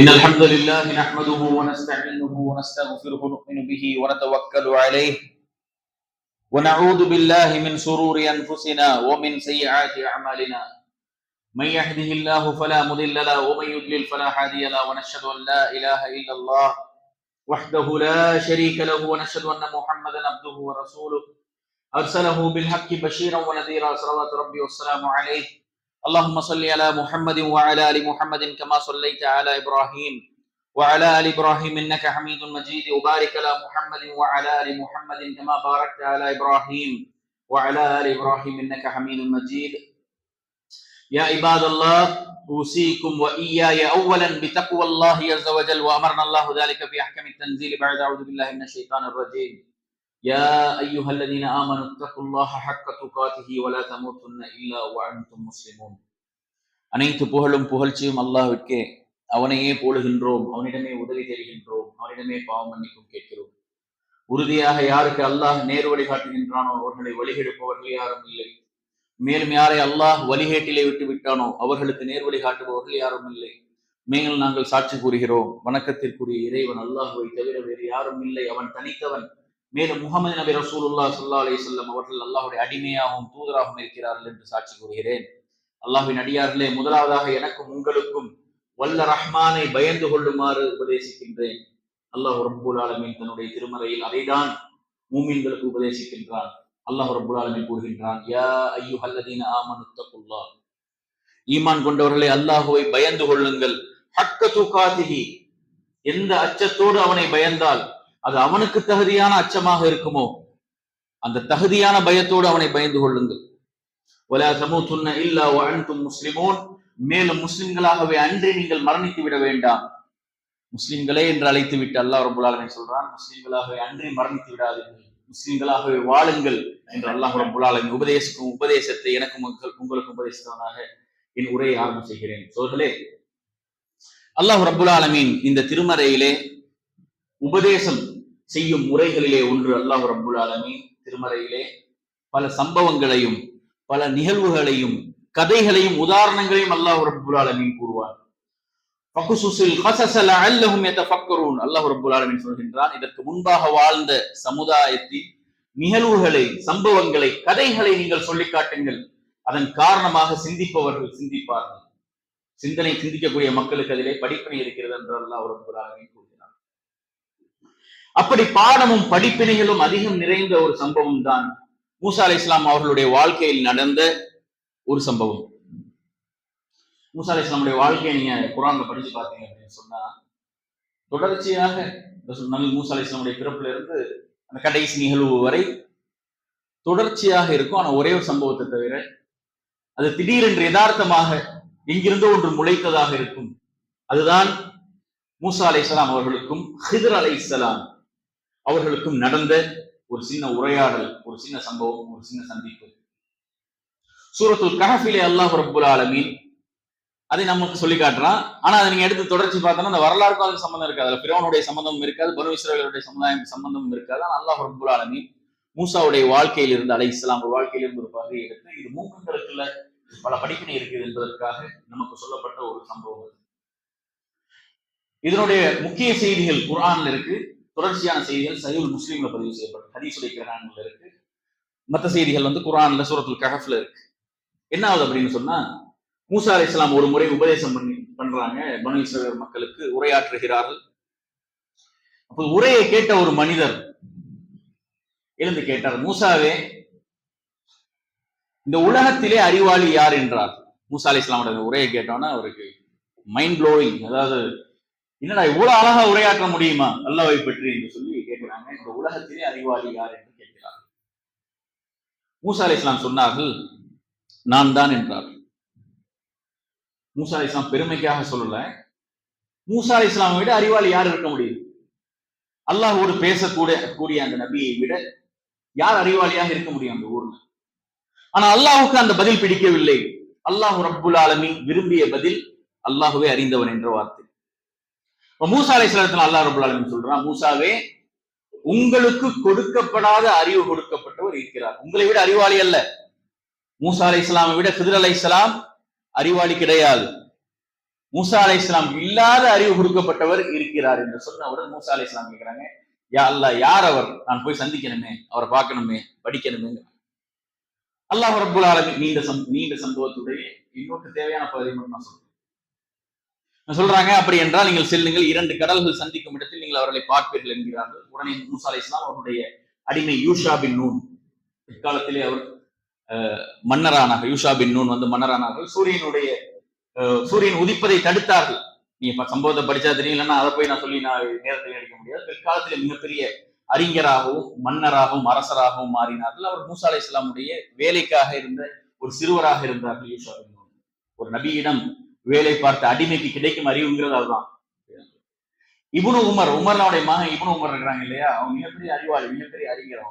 إن الحمد لله نحمده ونستعينه ونستغفره ونؤمن به ونتوكل عليه ونعوذ بالله من شرور أنفسنا ومن سيئات أعمالنا من يهده الله فلا مضل له ومن يضلل فلا هادي له ونشهد أن لا إله إلا الله وحده لا شريك له ونشهد أن محمدا عبده ورسوله أرسله بالحق بشيرا ونذيرا صلوات ربي والسلام عليه اللهم صل على محمد وعلى ال محمد كما صليت على ابراهيم وعلى ال ابراهيم انك حميد مجيد وبارك على محمد وعلى ال محمد كما باركت على ابراهيم وعلى ال ابراهيم انك حميد مجيد. يا عباد الله اوصيكم واياي اولا بتقوى الله عز وجل وامرنا الله ذلك في احكم التنزيل بعد اعوذ بالله من الشيطان الرجيم. يا أيها الذين آمنوا اتقوا الله حق تقاته ولا تموتن إلا وأنتم مسلمون. அனைத்து புகழும் புகழ்ச்சியும் அல்லாஹ்விற்கே. அவனையே போடுகின்றோம், அவனிடமே உதவி தேடுகின்றோம், அவனிடமே பாவம் மன்னிப்பும் கேட்கிறோம். உறுதியாக யாருக்கு அல்லாஹ் நேர் வழி காட்டுகின்றானோ அவர்களை வழிகெடுப்பவர்கள் யாரும் இல்லை. மேலும் யாரை அல்லாஹ் வழிகேட்டிலே விட்டு விட்டானோ அவர்களுக்கு நேர் வழி காட்டுபவர்கள் யாரும் இல்லை. மேலும் நாங்கள் சாட்சி கூறுகிறோம், வணக்கத்திற்குரிய இறைவன் அல்லாஹ்வை தவிர வேறு யாரும் இல்லை, அவன் தனித்தவன். மேலும் முஹம்மது நபி ரசூலுல்லாஹ் ஸல்லல்லாஹு அலைஹி வஸல்லம் அவர்கள் அல்லாஹ்வுடைய அடிமையாகவும் தூதராகவும் இருக்கிறார்கள் என்று சாட்சி கூறுகிறேன். அல்லாஹ்வின் அடியார்களே, முதலாவதாக எனக்கும் உங்களுக்கும் வல்ல ரஹ்மானை பயந்து கொள்ளுமாறு உபதேசிக்கின்றேன். அல்லாஹ் ரப்பல் ஆலமீன் தன்னுடைய திருமறையில் அதைதான் மூமின்களுக்கு உபதேசிக்கின்றான். அல்லாஹ் ரப்பல் ஆலமீன் கூறுகின்றான், யா அய்யுஹல்லதீன ஆமனு தக்குல்லாஹ், ஈமான் கொண்டவர்களே அல்லாஹ்வை பயந்து கொள்ளுங்கள். ஹக்க துகாதிஹி, எந்த அச்சத்தோடு அவனை பயந்தால் அது அவனுக்கு தகுதியான அச்சமாக இருக்குமோ அந்த தகுதியான பயத்தோடு அவனை பயந்து கொள்ளுங்கள். வலா தமூதுன்ன இல்லா வஅன்தும் முஸ்லிமூன், மேலும் முஸ்லிம்களாகவே அன்றே நீங்கள் மரணித்து விட வேண்டாம். முஸ்லிம்களே என்று அழைத்து விட்டு அல்லாஹ் ரப்பல் ஆலமீன் சொல்றான், முஸ்லிம்களாகவே அன்றே மரணித்து விடாதீர்கள், முஸ்லிம்களாகவே வாழுங்கள் என்று அல்லாஹ் ரப்பல் ஆலமீன் உபதேசத்தை எனக்கும் உங்களுக்கும் உபதேசித்தவனாக என் உரையை ஆரம்பம் செய்கிறேன். சோதர்களே, அல்லாஹ் ரப்பல் ஆலமீன் இந்த திருமறையிலே உபதேசம் செய்யும் முறைகளிலே ஒன்று, அல்லாஹ் ரப்பல் ஆலமீன் திருமறையிலே பல சம்பவங்களையும் பல நிகழ்வுகளையும் கதைகளையும் உதாரணங்களையும் அல்லாஹ் ரப்பல் ஆலமீன் கூறுவார். ஃபகுசுஸில் கஸஸ லஅல்லஹும் யதஃபக்கரூன், அல்லாஹ் ரப்பல் ஆலமீன் சொல்கின்றான், இதற்கு முன்பாக வாழ்ந்த சமுதாயத்தின் நிகழ்வுகளை, சம்பவங்களை, கதைகளை நீங்கள் சொல்லி காட்டுங்கள், அதன் காரணமாக சிந்திப்பவர்கள் சிந்திப்பார்கள். சிந்திக்கக்கூடிய மக்களுக்கு அதிலே படிப்பினை இருக்கிறது என்று அல்லாஹ் ரப்பல் ஆலமீன் கூறுகிறார். அப்படி பாடமும் படிப்பினைகளும் அதிகம் நிறைந்த ஒரு சம்பவம் தான் மூசா அலைஹிஸ்ஸலாம் அவர்களுடைய வாழ்க்கையில் நடந்த ஒரு சம்பவம். மூசா அலைஹிஸ்ஸலாமுடைய வாழ்க்கையை நீங்க குர்ஆன்ல படிச்சு பார்த்தீங்க அப்படின்னு சொன்னா, தொடர்ச்சியாக நபி மூசா அலைஹிஸ்ஸலாமுடைய பிறப்புல இருந்து அந்த கடைசி நிகழ்வு வரை தொடர்ச்சியாக இருக்கும். ஆனா ஒரே ஒரு சம்பவத்தை தவிர அது திடீரென்று யதார்த்தமாக எங்கிருந்தோ ஒன்று முளைத்ததாக இருக்கும். அதுதான் மூசா அலைஹிஸ்ஸலாம் அவர்களுக்கும் ஹித்ர் அலைஹிஸ்ஸலாம் அவர்களுக்கும் நடந்த ஒரு சின்ன உரையாடல், ஒரு சின்ன சம்பவம், ஒரு சின்ன சந்திப்பு. சூரத்துல் கஹ்ஃபிலே அல்லாஹ் ரப்பல் ஆலமீன் அதை நமக்கு சொல்லி காட்டுறான். ஆனா அதை நீங்க எடுத்து தொடர்ச்சி பார்த்தோம்னா அந்த வரலாறுக்கும் அதுக்கு சம்பந்தம் இருக்காது, அதுல ஃபிரௌனுடைய சம்பந்தமும் இருக்காது, பனு இஸ்ரவேலுடைய சம்பந்தமும் இருக்காது. ஆனா அல்லாஹ் ரப்பல் ஆலமீன் மூசாவுடைய வாழ்க்கையில் இருந்து அலைஹிஸ்ஸலாம் வாழ்க்கையில் இருந்து ஒரு பகுதியை எடுத்து இது மூமின்களுக்குள்ள பல படிப்பினை இருக்குது என்பதற்காக நமக்கு சொல்லப்பட்ட ஒரு சம்பவம். இதனுடைய முக்கிய செய்திகள் குர்ஆன்ல இருக்கு, தொடர்ச்சியான செய்திகள் சஹீஹுல் முஸ்லிம்ல பதிவு செய்யப்பட்ட ஹதீஸுடைய கிரகணங்கள்ல இருக்கு, மற்ற செய்திகள் சூரத்துல் கஹஃப்ல இருக்கு. என்ன ஆகுது அப்படின்னு சொன்னா, மூசா அலைஹிஸ்ஸலாம் ஒரு முறை உபதேசம் பண்றாங்க, பனு இஸ்ரவேல் மக்களுக்கு உரையாற்றுகிறார்கள். அப்போ உரையை கேட்ட ஒரு மனிதர் எழுந்து கேட்டார், மூசாவே, இந்த உலகத்திலே அறிவாளி யார் என்றார். மூசா அலைஹிஸ்ஸலாமோட உரையை கேட்டோன்னா அவருக்கு மைண்ட் ப்ளோயிங், அதாவது என்னடா இவ்வளவு அழகா உரையாற்ற முடியுமா அல்லாஹ்வை பற்றி என்று சொல்லி கேட்கிறாங்க. இந்த உலகத்திலே அறிவாளி யார் என்று கேட்கிறார். மூசா அலைஹிஸ்ஸலாம் சொன்னார்கள், நான் தான் என்றார். மூசா அலைஹிஸ்ஸலாம் பெருமைக்காக சொல்லல, மூசா அலைஹிஸ்ஸலாமை விட அறிவாளி யார் இருக்க முடியும்? அல்லாஹ்வோடு பேசக்கூடிய அந்த நபியை விட யார் அறிவாளியாக இருக்க முடியும் அந்த ஊர்ல? ஆனா அல்லாஹ்வுக்கு அந்த பதில் பிடிக்கவில்லை. அல்லாஹ் ரப்பல் ஆலமீன் விரும்பிய பதில் அல்லாஹ்வே அறிந்தவன் என்ற வார்த்தை. மூசா அலைஹிஸ்ஸலாம் அல்லாஹ் ரப்பல் ஆலமீன் சொல்றான், மூசாவே, உங்களுக்கு கொடுக்கப்படாத அறிவு கொடுக்கப்பட்டவர் இருக்கிறார். உங்களை விட அறிவாளி அல்ல. மூசா அலைஹிஸ்ஸலாமை விட ஹித்ர் அலைஹிஸ்ஸலாம் அறிவாளி கிடையாது. மூசா அலைஹிஸ்ஸலாம் இல்லாத அறிவு கொடுக்கப்பட்டவர் இருக்கிறார் என்று சொன்னவுடன் மூசா அலைஹிஸ்ஸலாம் கேட்கிறாங்க, யா அல்லாஹ், யார் அவர்? நான் போய் சந்திக்கணுமே, அவரை பார்க்கணுமே, படிக்கணுமே. அல்லாஹ் ரப்புல் ஆலமீன் நீண்ட சம்பவத்துடைய இன்னொரு தேவையான பகுதி மட்டும் நான் சொல்றாங்க. அப்படி என்றால் நீங்கள் செல்லுங்கள், 2 கடல்கள் சந்திக்கும் இடத்தில் நீங்கள் அவர்களை பார்ப்பீர்கள் என்கிறார்கள். உடனே மூசா அலைஹிஸ்ஸலாம் அவருடைய அடிமை யூஷா பின் நூன், பிற்காலத்திலே அவர் மன்னரானார்கள். யூஷா பின் நூன் வந்து மன்னரானார்கள். சூரியன் உதிப்பதை தடுத்தார்கள். நீ சம்பவத்தை படிச்சா தெரியலன்னா அதை போய் நான் சொல்லி நேரத்தில் எடுக்க முடியாது. பிற்காலத்தில் மிகப்பெரிய அறிஞராகவும் மன்னராகவும் அரசராகவும் மாறினார்கள். அவர் மூசா அலைஹிஸ்ஸலாமுடைய வேலைக்காக இருந்த ஒரு சிறுவராக இருந்தார்கள். யூஷா பின் நூன் ஒரு நபியிடம் வேலை பார்த்த அடிமைக்கு கிடைக்கும் அறிவுங்கிறது அதுதான். இப்னு உமர்னுடைய மகன் இப்னு உமர் இருக்கிறாங்க இல்லையா, அவங்க மிகப்பெரிய அறிவாளி, மிகப்பெரிய அறிஞர்.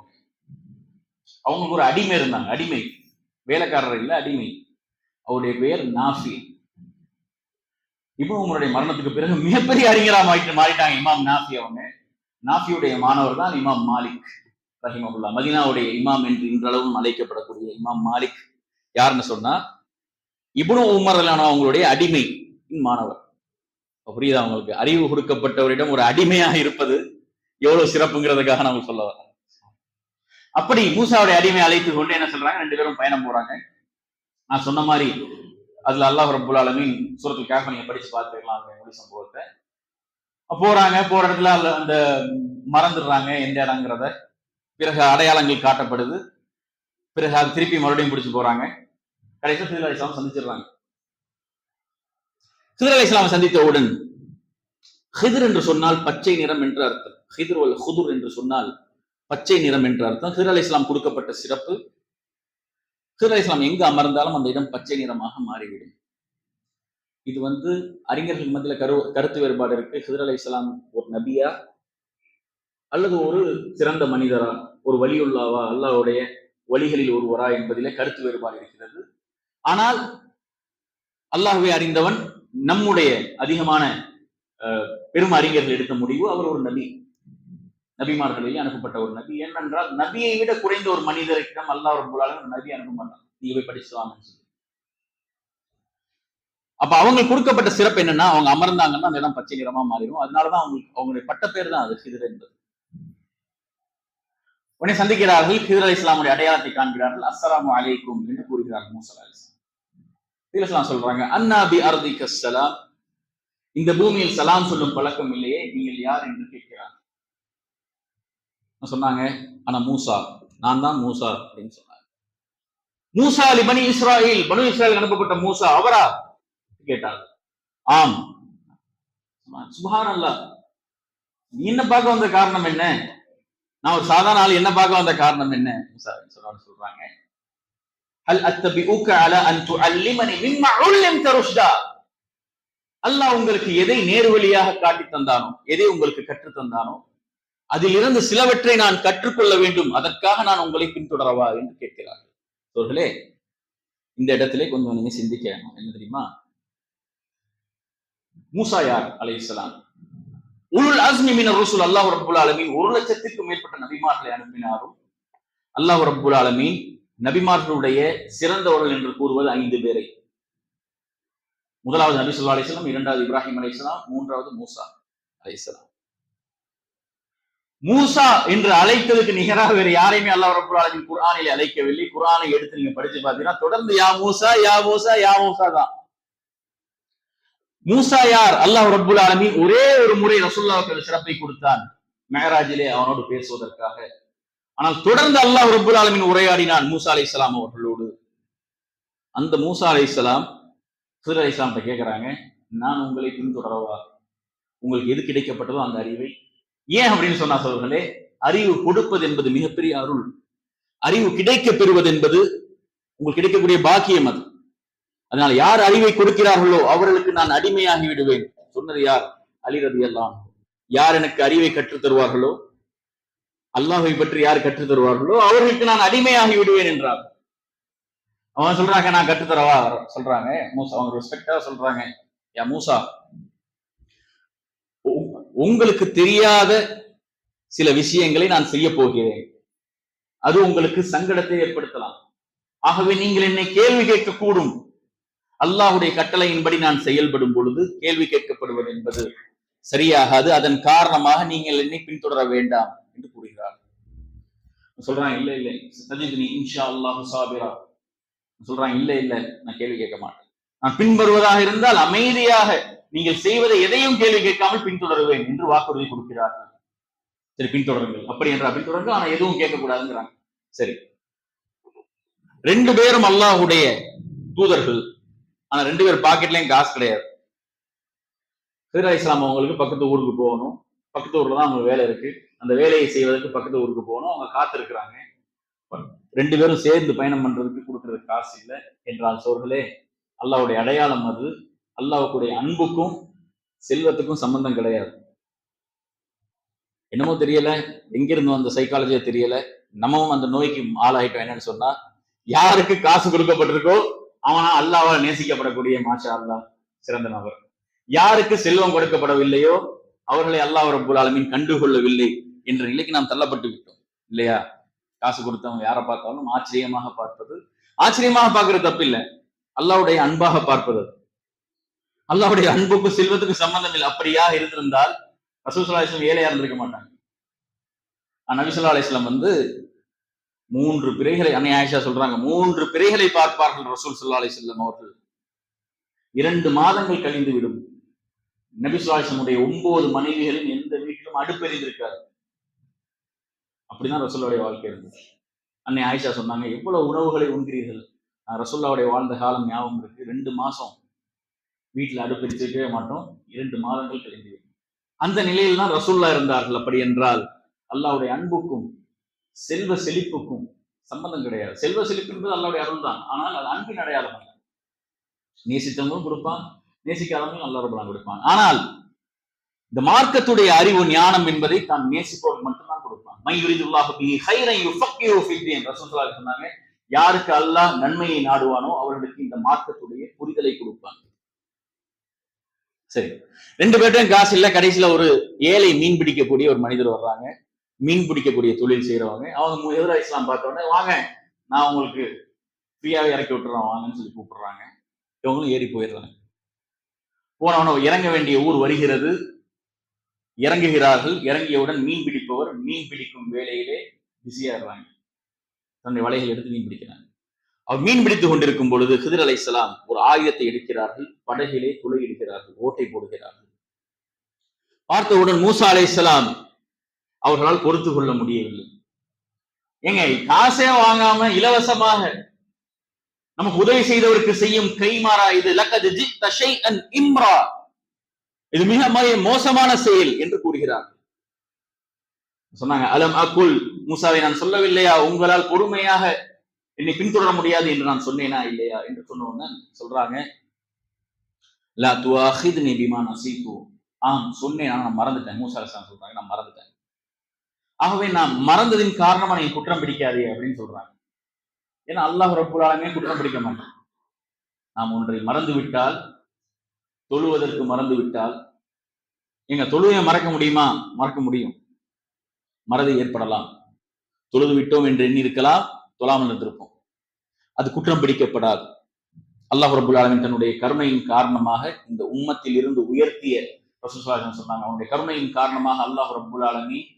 அவங்களுக்கு ஒரு அடிமை இருந்தாங்க. அடிமை, வேலைக்காரர் இல்ல, அடிமை. அவருடைய பெயர் நாஃபி. இப்னு உமருடைய மரணத்துக்கு பிறகு மிகப்பெரிய அறிஞரா மாறிட்டாங்க இமாம் நாஃபி. அவங்க நாஃபியுடைய மாணவர் தான் இமாம் மாலிக் ரஹிமஹுல்லா. மதீனாவுடைய இமாம் என்று இன்றளவும் அழைக்கப்படக்கூடிய இமாம் மாலிக் யாருன்னு சொன்னா இப்னு உமர் அவங்களுடைய அடிமை மாணவர். புரியுதா அவங்களுக்கு? அறிவு கொடுக்கப்பட்டவரிடம் ஒரு அடிமையாக இருப்பது எவ்வளவு சிறப்புங்கிறதுக்காக நம்ம சொல்ல வர. அப்படி மூசாவுடைய அடிமை அழைத்து கொண்டு என்ன சொல்றாங்க, 2 பேரும் பயணம் போறாங்க. நான் சொன்ன மாதிரி அதுல அல்லாஹ் ரப்புல் ஆலமீன் சூரத்துல் கஹ்ஃப் நீங்க படிச்சு பார்த்துக்கலாம் அந்த மொழி சம்பவத்தை. போறாங்க, போற இடத்துல அந்த மறந்துடுறாங்க எந்த இடங்கிறத. பிறகு அடையாளங்கள் காட்டப்படுது. பிறகு அது திருப்பி மறுபடியும் பிடிச்சு போறாங்க. கடைசியில் ஹிதர் அலைஹிஸ்ஸலாம் சந்திச்சிடுறாங்க. ஹிதர் அலைஹிஸ்ஸலாம் சந்தித்தவுடன், ஹிதர் என்று சொன்னால் பச்சை நிறம் என்று அர்த்தம். ஹிதர் வல் ஹுதுர் என்று சொன்னால் பச்சை நிறம் என்று அர்த்தம். ஹிதர் அலைஹிஸ்ஸலாம் கொடுக்கப்பட்ட சிறப்பு. ஹிதர் அலைஹிஸ்ஸலாம் எங்கு அமர்ந்தாலும் அந்த இடம் பச்சை நிறமாக மாறிவிடும். இது வந்து அறிஞர்கள் மத்தியில கருத்து வேறுபாடு இருக்கு. ஹிதர் அலைஹிஸ்ஸலாம் ஒரு நபியா அல்லது ஒரு சிறந்த மனிதரா, ஒரு வலியுல்லாவா, அல்லாஹ்வுடைய வலிகளில் ஒருவரா என்பதிலே கருத்து வேறுபாடு இருக்கிறது. ஆனால் அல்லாஹ்வை அறிந்தவன், நம்முடைய அதிகமான பெரும் அறிஞர்கள் எடுத்த முடிவு, அவர் ஒரு நபி, நபிமார்களிலே அனுப்பப்பட்ட ஒரு நபி. ஏனென்றால் நபியை விட குறைந்த ஒரு மனிதரிடம் அல்லாஹ் ரப்புல் ஆலமீன் நபி அனுப்ப மாட்டான். நீங்க போய் படிச்சுவாங்கன்னு சொல்லி. அப்ப அவங்களுக்கு கொடுக்கப்பட்ட சிறப்பு என்னன்னா, அவங்க அமர்ந்தாங்கன்னா அந்த இடம் பச்சை நிறமா மாறிடும். அதனாலதான் அவங்களுடைய பட்ட பேர் தான் அது ஹிதர் என்பது. உடனே சந்திக்கிறார்கள். ஹிதர் அலைஹிஸ்ஸலாமுடைய அடையாளத்தை காண்கிறார்கள். அஸ்ஸலாமு அலைக்கும் என்று கூறுகிறார்கள் மூசா அலைஹிஸ்ஸலாம். ஹிதர் அலைஹிஸ்ஸலாம் சொல்றாங்க, அன்னா பி அர்திக ஸலாம், இந்த பூமியில் சலாம் சொல்லும் பழக்கம் இல்லையே, நீங்கள் யார் என்று கேட்கிறார். சொன்னாங்க, ஆனா மூசா, நான் தான் மூசா அப்படின்னு சொன்னாங்க. மூசா லி பனி இஸ்ராயில், பனு இஸ்ராயில் அனுப்பப்பட்ட மூசா அவரா கேட்டாங்க. ஆம். சுப்ஹானல்லாஹ், நீ என்ன பார்க்க வந்த காரணம் என்ன? நான் ஒரு சாதாரண ஆள், என்ன பார்க்க வந்த காரணம் என்ன சொல்றாங்க. ஹல் அத்தபிஉக அலா அன் துஅல்லிமனி மிம்மா உல்லிம்த ருஷ்தா, அல்லாஹ் உங்களுக்கு எதை நேர்வழியாக காட்டி தந்தானோ, எதை உங்களுக்கு கற்று தந்தானோ, அதிலிருந்து சிலவற்றை நான் கற்றுக்கொள்ள வேண்டும், அதற்காக நான் உங்களை பின்தொடரவா என்று கேட்கிறார்கள். அவர்களே, இந்த இடத்திலே கொஞ்சம் நீங்க சிந்திக்கணும். என்ன தெரியுமா? மூசா யார் அலைஹிஸ்ஸலாம்? உலுல் அஸ்மி மினர் ருசுல். அல்லாஹ் ரப்புல் ஆலமீன் 1,00,000க்கும் மேற்பட்ட நபிமார்களை அனுப்பினாரும் அல்லாஹ் ரப்புல் ஆலமீன் நபிமார்களுடைய சிறந்தவர்கள் என்று கூறுவது 5 பேரை. முதலாவது நபி ஸல்லல்லாஹு அலைஹி வஸல்லம், இரண்டாவது இப்ராஹிம் அலைஹிஸ்ஸலாம், மூன்றாவது மூசா அலைஹிஸ்ஸலாம். மூசா என்று அழைத்ததுக்கு நிகராக வேறு யாரையுமே அல்லாஹ் ரப்புல் ஆலமீன் குர்ஆனிலே அழைக்கவில்லை. குர்ஆனை எடுத்து நீங்க படிச்சு பார்த்தீங்கன்னா தொடர்ந்து யா மூசா யா மூசா யா மூசா தான். மூசா யார்? அல்லாஹ் ரப்புல் ஆலமீன் ஒரே ஒரு முறை ரசூலுல்லாஹ்வுக்கு சிறப்பை கொடுத்தான், மிஅராஜிலே அவனோடு பேசுவதற்காக. ஆனால் தொடர்ந்து அல்லாஹ் ரப்புல் ஆலமீன் உரையாடினான் மூசா அலைஹிஸ்ஸலாம் அவர்களோடு. அந்த மூசா அலைஹிஸ்ஸலாம் ஹிதர் அலைஹிஸ்ஸலாம் கேட்கிறாங்க, நான் உங்களை பின்தொடரவா? உங்களுக்கு எது கிடைக்கப்பட்டதோ அந்த அறிவை. ஏன் அப்படின்னு சொன்னா சொல்றே, அறிவு கொடுப்பது என்பது மிகப்பெரிய அருள். அறிவு கிடைக்க பெறுவது என்பது உங்களுக்கு கிடைக்கக்கூடிய பாக்கியம் அது. அதனால யார் அறிவை கொடுக்கிறார்களோ அவர்களுக்கு நான் அடிமையாகி விடுவேன். சொன்னது யார்? அலி ரலியல்லாஹு அன்ஹு. யார் எனக்கு அறிவை கற்றுத் தருவார்களோ, அல்லாஹ்வை பற்றி யார் கற்றுத் தருவார்களோ அவர்களுக்கு நான் அடிமையாகி விடுவேன் என்றார். அவன் சொல்றாங்க, நான் கற்றுத்தரவா சொல்றாங்க. மூசா அவங்க ரெஸ்பெக்டா சொல்றாங்க, யா மூசா, உங்களுக்கு தெரியாத சில விஷயங்களை நான் செய்ய போகிறேன், அது உங்களுக்கு சங்கடத்தை ஏற்படுத்தலாம். ஆகவே நீங்கள் என்னை கேள்வி கேட்க கூடும். அல்லாஹ்வுடைய கட்டளையின்படி நான் செயல்படும் பொழுது கேள்வி கேட்கப்படுவது என்பது சரியாகாது. அதன் காரணமாக நீங்கள் என்னை பின்தொடர வேண்டாம் என்று கூறுகிறார். சொல்றாங்க இல்ல இல்ல சஜித்னி இன்ஷா அல்லாஹ் சாபிரா. சொல்றாங்க இல்ல இல்ல நான் கேள்வி கேட்க மாட்டேன். நான் பின்வருவதாக இருந்தால் அமைதியாக நீங்கள் செய்வதை எதையும் கேள்வி கேட்காமல் பின்தொடருவேன் என்று வாக்குறுதி கொடுக்கிறார்கள். சரி பின்தொடருங்கள், அப்படி என்றா பின்தொடருங்க, ஆனா எதுவும் கேட்கக்கூடாதுங்கிறாங்க. சரி, 2 பேரும் அல்லாஹ்வுடைய தூதர்கள், ஆனா 2 பேர் பாக்கெட்லயும் காசு கிடையாது. ஹிதர் அலைஹிஸ்ஸலாம் அவங்களுக்கு பக்கத்து ஊருக்கு போகணும், பக்கத்து ஊர்ல தான் அவங்க வேலை இருக்கு, அந்த வேலையை செய்வதற்கு பக்கத்து ஊருக்கு போகணும், அவங்க காத்து இருக்கிறாங்க. 2 பேரும் சேர்ந்து பயணம் பண்றதுக்கு கொடுக்கறதுக்கு காசு இல்லை என்றால் சோர்களே, அல்லாஹ்வுடைய அடையாளம் அது. அல்லாஹ்வுடைய அன்புக்கும் செல்வத்துக்கும் சம்பந்தம் கிடையாது. என்னமோ தெரியல, எங்கிருந்து வந்த சைக்காலஜியா தெரியல, நம்மவும் அந்த நோய்க்கு ஆளாயிட்டோம். என்னன்னு சொன்னா, யாருக்கு காசு கொடுக்கப்பட்டிருக்கோ அவனா அல்லாஹ்வால் நேசிக்கப்படக்கூடிய மாஷா அல்லாஹ் சிறந்த நபர். யாருக்கு செல்வம் கொடுக்கப்படவில்லையோ அவர்களை அல்லாஹ் ரப்பல் ஆலமீன் கண்டுகொள்ளவில்லை என்ற நிலைக்கு நாம் தள்ளப்பட்டு விட்டோம் இல்லையா? காசு கொடுத்தவங்க யாரை பார்த்தாலும் ஆச்சரியமாக பார்ப்பது, ஆச்சரியமாக பார்க்கறது தப்பு இல்லை, அல்லாஹ்வுடைய அன்பாக பார்ப்பது. அல்லாஹ்வுடைய அன்புக்கும் செல்வத்துக்கும் சம்பந்தம் இல்லை. அப்படியா இருந்திருந்தால் ரசூல் ஸல்லல்லாஹு அலைஹி வஸல்லம் ஏழையா இருந்திருக்க மாட்டாங்க. நபி ஸல்லல்லாஹு அலைஹி வஸல்லம் 3 பிறைகளை, அன்னை ஆயிஷா சொல்றாங்க, 3 பிறைகளை பார்ப்பார்கள் ரசூல் ஸல்லல்லாஹு அலைஹி வஸல்லம் அவர்கள். 2 மாதங்கள் கழிந்து விடும். நபி ஸல்லல்லாஹு அலைஹி வஸல்லம் 9 மனைவிகளின் எந்த வீட்டிலும் அடுப்பெறிந்திருக்காரு. அப்படிதான் ரசூலுடைய வாழ்க்கை இருந்தது. அன்னை ஆயிஷா சொன்னாங்க, எவ்வளவு உணவுகளை உண்கிறீர்கள்? ரசூலுடைய வாழ்ந்த காலம் ஞாபகம் இருக்கு. 2 மாசம் வீட்டுல அடுப்பெரிச்சிருக்கவே மாட்டோம், 2 மாதங்கள் கழிந்து விடும். அந்த நிலையில் தான் ரசூல்லா இருந்தார்கள். அப்படி என்றால் அல்லாஹ்வுடைய அன்புக்கும் செல்வ செழிப்புக்கும் சம்பந்தம் கிடையாது. செல்வ செழிப்பு என்பது அல்லாஹ்வுடைய அருள் தான், ஆனால் அது அன்பின் அடையாளம் அல்ல. நேசித்தவங்களும் கொடுப்பான், நேசிக்காதவங்களும் அல்லாஹ் ரப்பல் ஆலமீன் கொடுப்பான். ஆனால் இந்த மார்க்கத்துடைய அறிவு ஞானம் என்பதை தான் நேசிப்பவர்கள் மட்டும்தான் கொடுப்பான். மை யுரிதுல்லாஹு பிஹி கைரன் யுஃபக்கிஹு ஃபித்தீன். ரசூல் ஸல்லல்லாஹு அலைஹி வஸல்லம் சொன்னாங்க, யாருக்கு அல்லாஹ் நன்மையை நாடுவானோ அவர்களுக்கு இந்த மார்க்கத்துடைய புரிதலை கொடுப்பான். சரி, 2 பேர்ட்டும் காசு இல்ல. கடைசியில ஒரு ஏழை மீன் பிடிக்கக்கூடிய ஒரு மனிதர் வர்றாங்க, மீன் பிடிக்கக்கூடிய தொழில் செய்யறவங்க. அவங்க ஹிதர் அலைஹிஸ்ஸலாம் பார்த்த உடனே, வாங்க நான் உங்களுக்கு ஃப்ரீயாவே இறக்கி விட்டுறோம் வாங்கன்னு சொல்லி கூப்பிடுறாங்க. இவங்களும் ஏறி போயிடுறாங்க. போனவன இறங்க வேண்டிய ஊர் வருகிறது, இறங்குகிறார்கள். இறங்கியவுடன் மீன் பிடிப்பவர் மீன் பிடிக்கும் வேலையிலே பிஸியா இருறாங்க. தன்னுடைய வலைகளை எடுத்து மீன் பிடிக்கிறாங்க. அவர் மீன் பிடித்துக் கொண்டிருக்கும் பொழுது ஹிதர் அலைஹிஸ்ஸலாம் ஒரு ஆயுதத்தை எடுக்கிறார்கள், படகிலே துளையிடுகிறார்கள், ஓட்டை போடுகிறார்கள். பார்த்தவுடன் மூசா அலைஹிஸ்ஸலாம் அவர்களால் பொறுத்து கொள்ள முடியவில்லை. ஏங்க, காசே வாங்காம இலவசமாக நமக்கு உதவி செய்தவருக்கு செய்யும் கைமாறா இது? லக்கத் ஜித்த ஷைஅன் இம்ரா, இது மிக மோசமான செயல் என்று கூறுகிறார். சொன்னாங்க, அலம் அகுல், மூசாவை நான் சொல்லவில்லையா உங்களால் பொறுமையாக என்னை பின்தொடர முடியாது என்று நான் சொன்னேனா இல்லையா என்று சொன்ன உடனே சொல்றாங்க, லா துஆஹித்னி பிமா நஸீது, ஆம் சொன்னேன், நான் மறந்துட்டேன். மூசா அலைஹிஸ்ஸலாம் சொல்றாங்க, நான் மறந்துட்டேன். ஆகவே நான் மறந்ததின் காரணமா நீங்க குற்றம் பிடிக்காதே அப்படின்னு சொல்றாங்க. ஏன்னா அல்லாஹ் ரப்பல் ஆலமீன் குற்றம் பிடிக்க மாட்டான். நாம் ஒன்றை மறந்து விட்டால், தொழுவதற்கு மறந்து விட்டால், எங்க தொழுவையை மறக்க முடியுமா? மறக்க முடியும். மறதி ஏற்படலாம், தொழுது விட்டோம் என்று எண்ணி இருக்கலாம், தொழாமல் இருந்திருப்போம். அது குற்றம் பிடிக்கப்படாது. அல்லாஹ் ரப்பல் ஆலமீன் தன்னுடைய கருணையின் காரணமாக இந்த உம்மத்தில் இருந்து உயர்த்திய, ரசூல் ஸல்லல்லாஹு அலைஹி வஸல்லம் சொன்னாங்க, அவனுடைய கருணையின் காரணமாக அல்லாஹ் ரப்பல் ஆலமீன்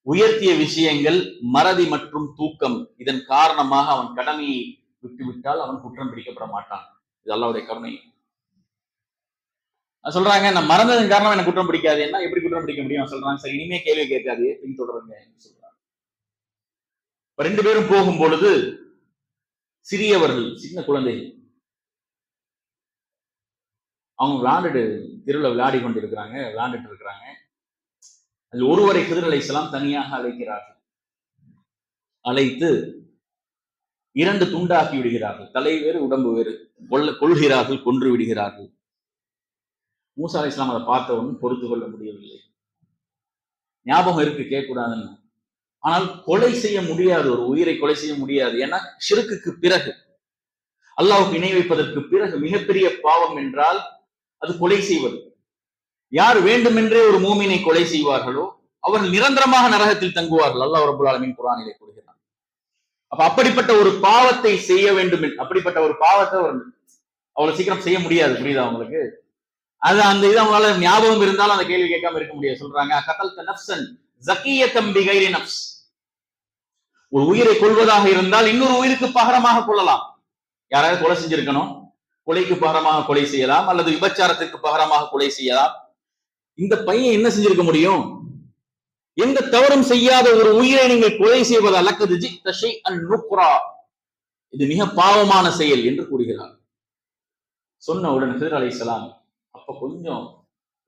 உயர்த்திய விஷயங்கள் மறதி மற்றும் தூக்கம். இதன் காரணமாக அவன் கடமையை விட்டுவிட்டால் அவன் குற்றம் பிடிக்கப்பட மாட்டான். இது அல்லாஹ்வுடைய கருணை. சொல்றாங்க, நான் மறந்ததன் காரணம் எனக்கு குற்றம் பிடிக்காது. என்ன, எப்படி குற்றம் பிடிக்க முடியும்? சொல்றாங்க, சரி இனிமே கேள்வி கேட்காது, பின்தொடருங்க என்று சொல்றாங்க. 2 பேரும் போகும் பொழுது சிறியவர்கள், சின்ன குழந்தைகள், அவங்க விளையாண்டுட்டு தெருவில் விளையாடி கொண்டு இருக்கிறாங்க, விளையாண்டுட்டு இருக்கிறாங்க. அதில் ஒருவரை ஹிதர் அலைஹிஸ்ஸலாம் தனியாக அழைக்கிறார்கள். அழைத்து 2 துண்டாக்கி விடுகிறார்கள். தலை வேறு உடம்பு வேறு கொள்கிறார்கள், கொன்று விடுகிறார்கள். மூசா அலைஹிஸ்ஸலாம் அதை பார்த்தவன் பொறுத்து கொள்ள முடியவில்லை. ஞாபகம் இருக்கு, கேட்கக்கூடாதுன்னு. ஆனால் கொலை செய்ய முடியாது, ஒரு உயிரை கொலை செய்ய முடியாது. ஏன்னா ஷிர்க்குக்கு பிறகு, அல்லாஹ்வுக்கு இணை வைப்பதற்கு பிறகு மிகப்பெரிய பாவம் என்றால் அது கொலை செய்வது. யார் வேண்டுமென்றே ஒரு மூமினை கொலை செய்வார்களோ அவர்கள் நிரந்தரமாக நரகத்தில் தங்குவார்கள். அல்லாஹ் ரப்பல் ஆலமீன் குர்ஆனிலே கூறுகிறான். அப்ப அப்படிப்பட்ட ஒரு பாவத்தை செய்ய வேண்டும், அப்படிப்பட்ட ஒரு பாவத்தை அவ்வளவு சீக்கிரம் செய்ய முடியாது. புரியுதா உங்களுக்கு? அது அந்த இது அவங்களால ஞாபகம் இருந்தாலும் அந்த கேள்வி கேட்காம இருக்க முடியாது. சொல்றாங்க கதல்த நஃப்ஸன் ஸகியத்தன் பிகைரி நஃப்ஸ். ஒரு உயிரை கொள்வதாக இருந்தால் இன்னொரு உயிருக்கு பகரமாக கொள்ளலாம். யாராவது கொலை செஞ்சிருக்கணும், கொலைக்கு பகரமாக கொலை செய்யலாம், அல்லது விபச்சாரத்திற்கு பகரமாக கொலை செய்யலாம். இந்த பையன் என்ன செஞ்சிருக்க முடியும்? எந்த தவறும் செய்யாத ஒரு உயிரை நீங்கள் கொலை செய்வது அல்லது ஜிக்த ஷைஅன் நுக்ரா, இது மிக பாவமான செயல் என்று கூறுகிறார். சொன்ன உடனே ஹிதர் அலைஹிஸ்ஸலாம் அப்ப கொஞ்சம்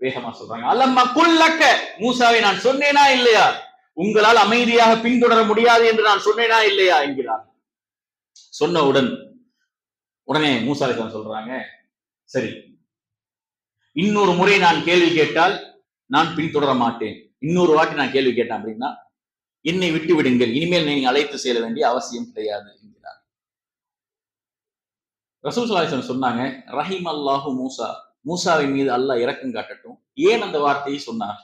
வேகமா சொல்றாங்க, அலம்மா குல்லக்க, மூசாவை நான் சொன்னேனா இல்லையா, உங்களால் அமைதியாக பின்தொடர முடியாது என்று நான் சொன்னேனா இல்லையா என்கிறார். சொன்ன உடனே மூசா அலைஹிஸ்ஸலாம் சொல்றாங்க, சரி, இன்னொரு முறை நான் கேள்வி கேட்டால் நான் பின்தொடர மாட்டேன். இன்னொரு வாட்டி நான் கேள்வி கேட்டேன் அப்படின்னா என்னை விட்டு விடுங்கள், இனிமேல் நீங்க அழைத்து செல்ல வேண்டிய அவசியம் கிடையாது என்கிறார். ரசூல் ஸல்லல்லாஹு அலைஹி வஸல்லம் சொன்னாங்க, ரஹிம் அல்லாஹு மூசா, மூசாவின் மீது அல்லாஹ் இரக்கம் காட்டட்டும். ஏன் அந்த வார்த்தையை சொன்னார்?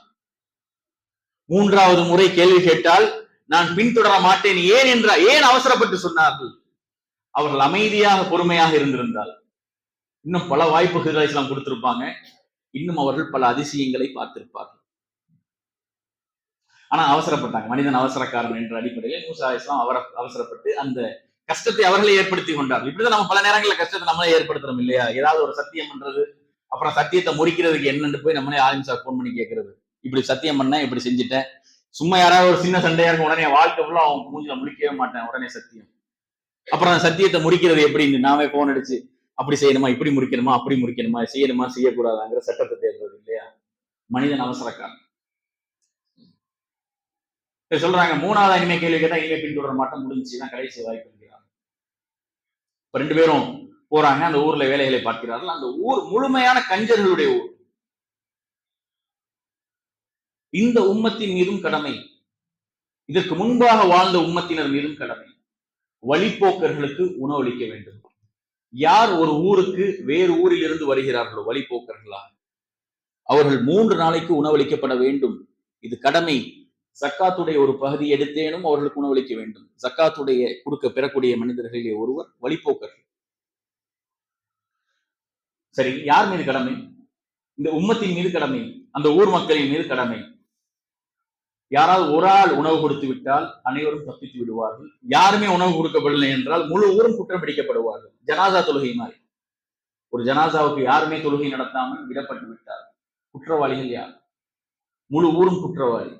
மூன்றாவது முறை கேள்வி கேட்டால் நான் பின்தொடர மாட்டேன் ஏன் அவசரப்பட்டு சொன்னார்கள்? அவர்கள் அமைதியாக பொறுமையாக இருந்திருந்தால் இன்னும் பல வாய்ப்புகள் இஸ்லாம் கொடுத்திருப்பாங்க, இன்னும் அவர்கள் பல அதிசயங்களை பார்த்திருப்பார்கள். ஆனா அவசரப்பட்டாங்க. மனிதன் அவசரக்காரன் என்ற அடிப்படையில் மூசா அலைஹிஸ்ஸலாம் அவசரப்பட்டு அந்த கஷ்டத்தை அவர்களே ஏற்படுத்தி கொண்டார்கள். இப்படிதான் நம்ம பல நேரங்களில் கஷ்டத்தை நம்மளே ஏற்படுத்துறோம் இல்லையா? ஏதாவது ஒரு சத்தியம் பண்றது, அப்புறம் சத்தியத்தை முறிக்கிறதுக்கு என்னன்னு போய் நம்மளே ஆலிம் சார் போன் பண்ணி கேட்கறது, இப்படி சத்தியம் பண்ண இப்படி செஞ்சுட்டேன். சும்மா யாராவது ஒரு சின்ன சண்டையா இருக்கும், உடனே வாழ்க்கை ஃபுல்லா அவங்க மூஞ்சில முடிக்கவே மாட்டேன், உடனே சத்தியம். அப்புறம் அந்த சத்தியத்தை முறிக்கிறது எப்படின்னு நாமே போன் அடிச்சு அப்படி செய்யணுமா, இப்படி முறிக்கணுமா, அப்படி முறிக்கணுமா, செய்யணுமா செய்யக்கூடாதாங்கிற சட்டத்தை தேர்வது இல்லையா? மனிதன் அவசரக்காரன். சொல்றாங்க மூணாவது இனிமே கேள்வி கேட்டா இனிமே பின்தொடர மாட்டோம், முடிஞ்சுதான் கடைசி வாய்ப்பு என்கிறார். இப்ப ரெண்டு பேரும் போறாங்க, அந்த ஊர்ல வேலைகளை பார்க்கிறார்கள். அந்த ஊர் முழுமையான கஞ்சர்களுடைய ஊர். இந்த உம்மத்தின் மீதும் கடமை, இதற்கு முன்பாக வாழ்ந்த உம்மத்தினர் மீதும் கடமை. வழிப்போக்கர்களுக்கு உணவளிக்க வேண்டும். யார் ஒரு ஊருக்கு வேறு ஊரில் இருந்து வருகிறார்களோ வழிப்போக்கர்களாக, அவர்கள் 3 நாளைக்கு உணவளிக்கப்பட வேண்டும். இது கடமை. ஜக்காத்துடைய ஒரு பகுதி எடுத்தேனும் அவர்களுக்கு உணவளிக்க வேண்டும். ஜக்காத்துடைய பெறக்கூடிய மனிதர்களிலே ஒருவர் வழிப்போக்கர்கள். சரி, யார் மீது கடமை? இந்த உம்மத்தின் மீது கடமை, அந்த ஊர் மக்களின் மீது கடமை. யாராவது ஒரு ஆள் உணவு கொடுத்து விட்டால் அனைவரும் தப்பித்து விடுவார்கள். யாருமே உணவு கொடுக்கப்படவில்லை என்றால் முழு ஊரும் குற்றம் பிடிக்கப்படுவார்கள். ஜனாசா தொழுகை மாதிரி. ஒரு ஜனாசாவுக்கு யாருமே தொழுகை நடத்தாமல் விடப்பட்டு விட்டார், குற்றவாளிகள் யார்? முழு ஊரும் குற்றவாளி.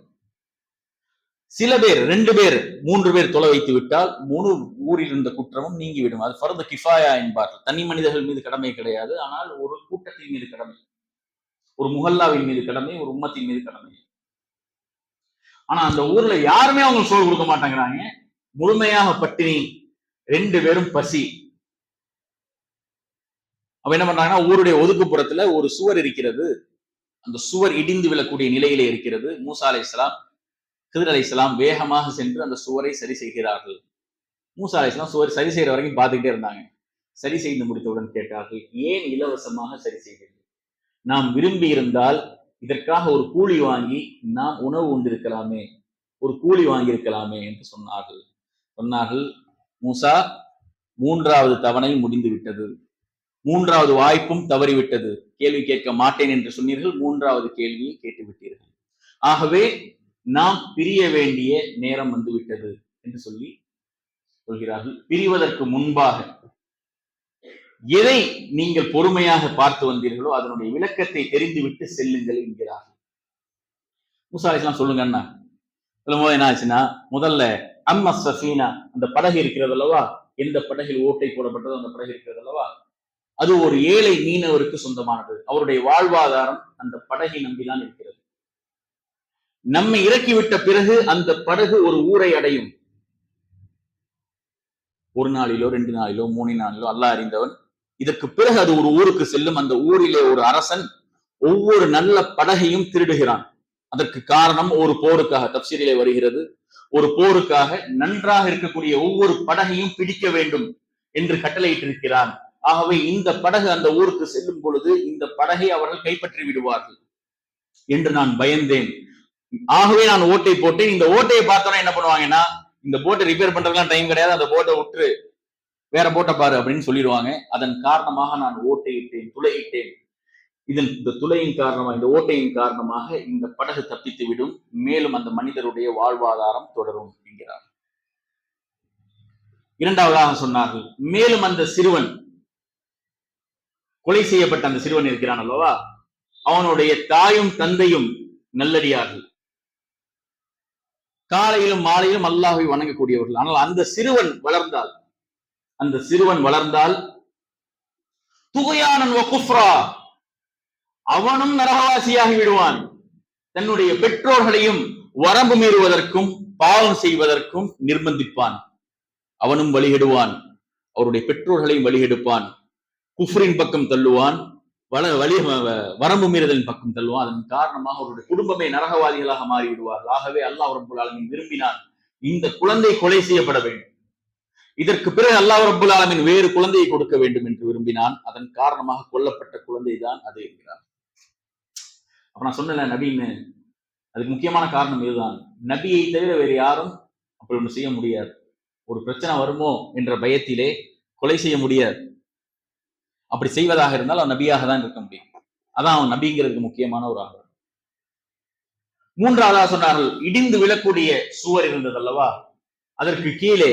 சில பேர் 2 பேர் 3 பேர் தொலை வைத்து விட்டால் முழு ஊரில் இருந்த குற்றமும் நீங்கிவிடும். அது ஃபர்து கிஃபாயா என்பார்கள். தனி மனிதர்கள் மீது கடமை கிடையாது, ஆனால் ஒரு கூட்டத்தின் மீது கடமை, ஒரு முஹல்லாவின் மீது கடமை, ஒரு உம்மத்தின் மீது கடமை. ஆனா அந்த ஊர்ல யாருமே அவங்க சோறு கொடுக்க மாட்டாங்கிறாங்க, முழுமையாக பட்டினி, 2 பேரும் பசி. அப்ப என்ன பண்றாங்கன்னா, ஊருடைய ஒதுக்குப்புறத்துல ஒரு சுவர் இருக்கிறது, அந்த சுவர் இடிந்து விழக்கூடிய நிலையிலே இருக்கிறது. மூசா அலைஹிஸ்ஸலாம் ஹிதர் அலைஹிஸ்ஸலாம் வேகமாக சென்று அந்த சுவரை சரி செய்கிறார்கள். மூசா அலைஹிஸ்ஸலாம் சுவர் சரி செய்யற வரைக்கும் பார்த்துக்கிட்டே இருந்தாங்க. சரி செய்து முடித்தவுடன் கேட்டார்கள், ஏன் இலவசமாக சரி செய்கிறீர்கள்? நாம் விரும்பி இருந்தால் இதற்காக ஒரு கூலி வாங்கி நாம் உணவு உண்டிருக்கலாமே, ஒரு கூலி வாங்கி இருக்கலாமே என்று சொன்னார்கள். மூசா, 3வது தவணை முடிந்து விட்டது, 3வது வாய்ப்பும் தவறிவிட்டது. கேள்வி கேட்க மாட்டேன் என்று சொன்னீர்கள், 3வது கேள்வியை கேட்டு விட்டீர்கள். ஆகவே நாம் பிரிய வேண்டிய நேரம் வந்துவிட்டது என்று சொல்கிறார்கள். பிரிவதற்கு முன்பாக எதை நீங்கள் பொறுமையாக பார்த்து வந்தீர்களோ அதனுடைய விளக்கத்தை தெரிந்துவிட்டு செல்லுங்கள் என்கிறார்கள். மூசா அலைஹிஸ்ஸலாம் சொல்லுங்கன்னா சொல்லும்போது என்ன ஆச்சுன்னா, முதல்ல அம்மா சஃபீனா, அந்த படகு இருக்கிறது அல்லவா, எந்த படகில் ஓட்டை போடப்பட்டதோ அந்த படகு இருக்கிறது அல்லவா, அது ஒரு ஏழை மீனவருக்கு சொந்தமானது. அவருடைய வாழ்வாதாரம் அந்த படகை நம்பிதான் இருக்கிறது. நம்மை இறக்கிவிட்ட பிறகு அந்த படகு ஒரு ஊரை அடையும். 1 நாளிலோ 2 நாளிலோ 3 நாளிலோ அல்லாஹ் அறிந்தவன். இதற்கு பிறகு அது ஒரு ஊருக்கு செல்லும். அந்த ஊரிலே ஒரு அரசன் ஒவ்வொரு நல்ல படகையும் திருடுகிறான். அதற்கு காரணம் ஒரு போருக்காக, தப்சீரிலே வருகிறது, ஒரு போருக்காக நன்றாக இருக்கக்கூடிய ஒவ்வொரு படகையும் பிடிக்க வேண்டும் என்று கட்டளையிட்டிருக்கிறான். ஆகவே இந்த படகு அந்த ஊருக்கு செல்லும் பொழுது இந்த படகை அவர்கள் கைப்பற்றி விடுவார்கள் என்று நான் பயந்தேன். ஆகவே நான் ஓட்டை போட்டேன். இந்த ஓட்டையை பார்த்தோன்னா என்ன பண்ணுவாங்கன்னா, இந்த போட்டை ரிப்பேர் பண்றதுலாம் டைம் கிடையாது, அந்த போட்டை விட்டு வேற போட்ட பாரு அப்படின்னு சொல்லிடுவாங்க. அதன் காரணமாக நான் ஓட்டையிட்டேன், துளையிட்டேன். இந்த துளையின் காரணமாக, இந்த ஓட்டையின் காரணமாக இந்த படகு தப்பித்து விடும், மேலும் அந்த மனிதருடைய வாழ்வாதாரம் தொடரும் என்கிறார். இரண்டாவதாக சொன்னார்கள், மேலும் அந்த சிறுவன், கொலை செய்யப்பட்ட அந்த சிறுவன் இருக்கிறான் அல்லவா, அவனுடைய தாயும் தந்தையும் நல்லடியார்கள், காலையிலும் மாலையிலும் அல்லாஹ்வை வணங்கக்கூடியவர்கள். ஆனால் அந்த சிறுவன் வளர்ந்தால் துகயானன் வ குஃப்ரா, அவனும் நரகவாசியாகி விடுவான். தன்னுடைய பெற்றோர்களையும் வரம்பு மீறுவதற்கும் பாவம் செய்வதற்கும் நிர்பந்திப்பான். அவனும் வழிகெடுவான், அவருடைய பெற்றோர்களையும் வழிகெடுப்பான், குஃப்ரின் பக்கம் தள்ளுவான், வரம்பு மீறுதலின் பக்கம் தள்ளுவான். அதன் காரணமாக அவருடைய குடும்பமே நரகவாதிகளாக மாறிவிடுவார். ஆகவே அல்லாஹ் ரப்புல் ஆலமீன் விரும்பினான் இந்த குழந்தை கொலை செய்யப்பட வேண்டும். இதற்கு பிறகு அல்லாஹ் ரப்புல் ஆலமீன் வேறு குழந்தையை கொடுக்க வேண்டும் என்று விரும்பினான். அதன் காரணமாக கொல்லப்பட்ட குழந்தை தான் அது என்கிறார். அப்ப நான் சொன்னல நபின்னு, அதுக்கு முக்கியமான காரணம் இதுதான். நபியை தவிர வேறு யாரும் அப்படி ஒன்று செய்ய முடியாது. ஒரு பிரச்சனை வருமோ என்ற பயத்திலே கொலை செய்ய முடியாது. அப்படி செய்வதாக இருந்தால் அவன் நபியாக தான் இருக்க முடியும். அதான் அவன் நபிங்கிறதுக்கு முக்கியமான ஒரு ஆதாரம். மூன்றாவதாக சொன்னார்கள், இடிந்து விழக்கூடிய சுவர் இருந்தது அல்லவா, அதற்கு கீழே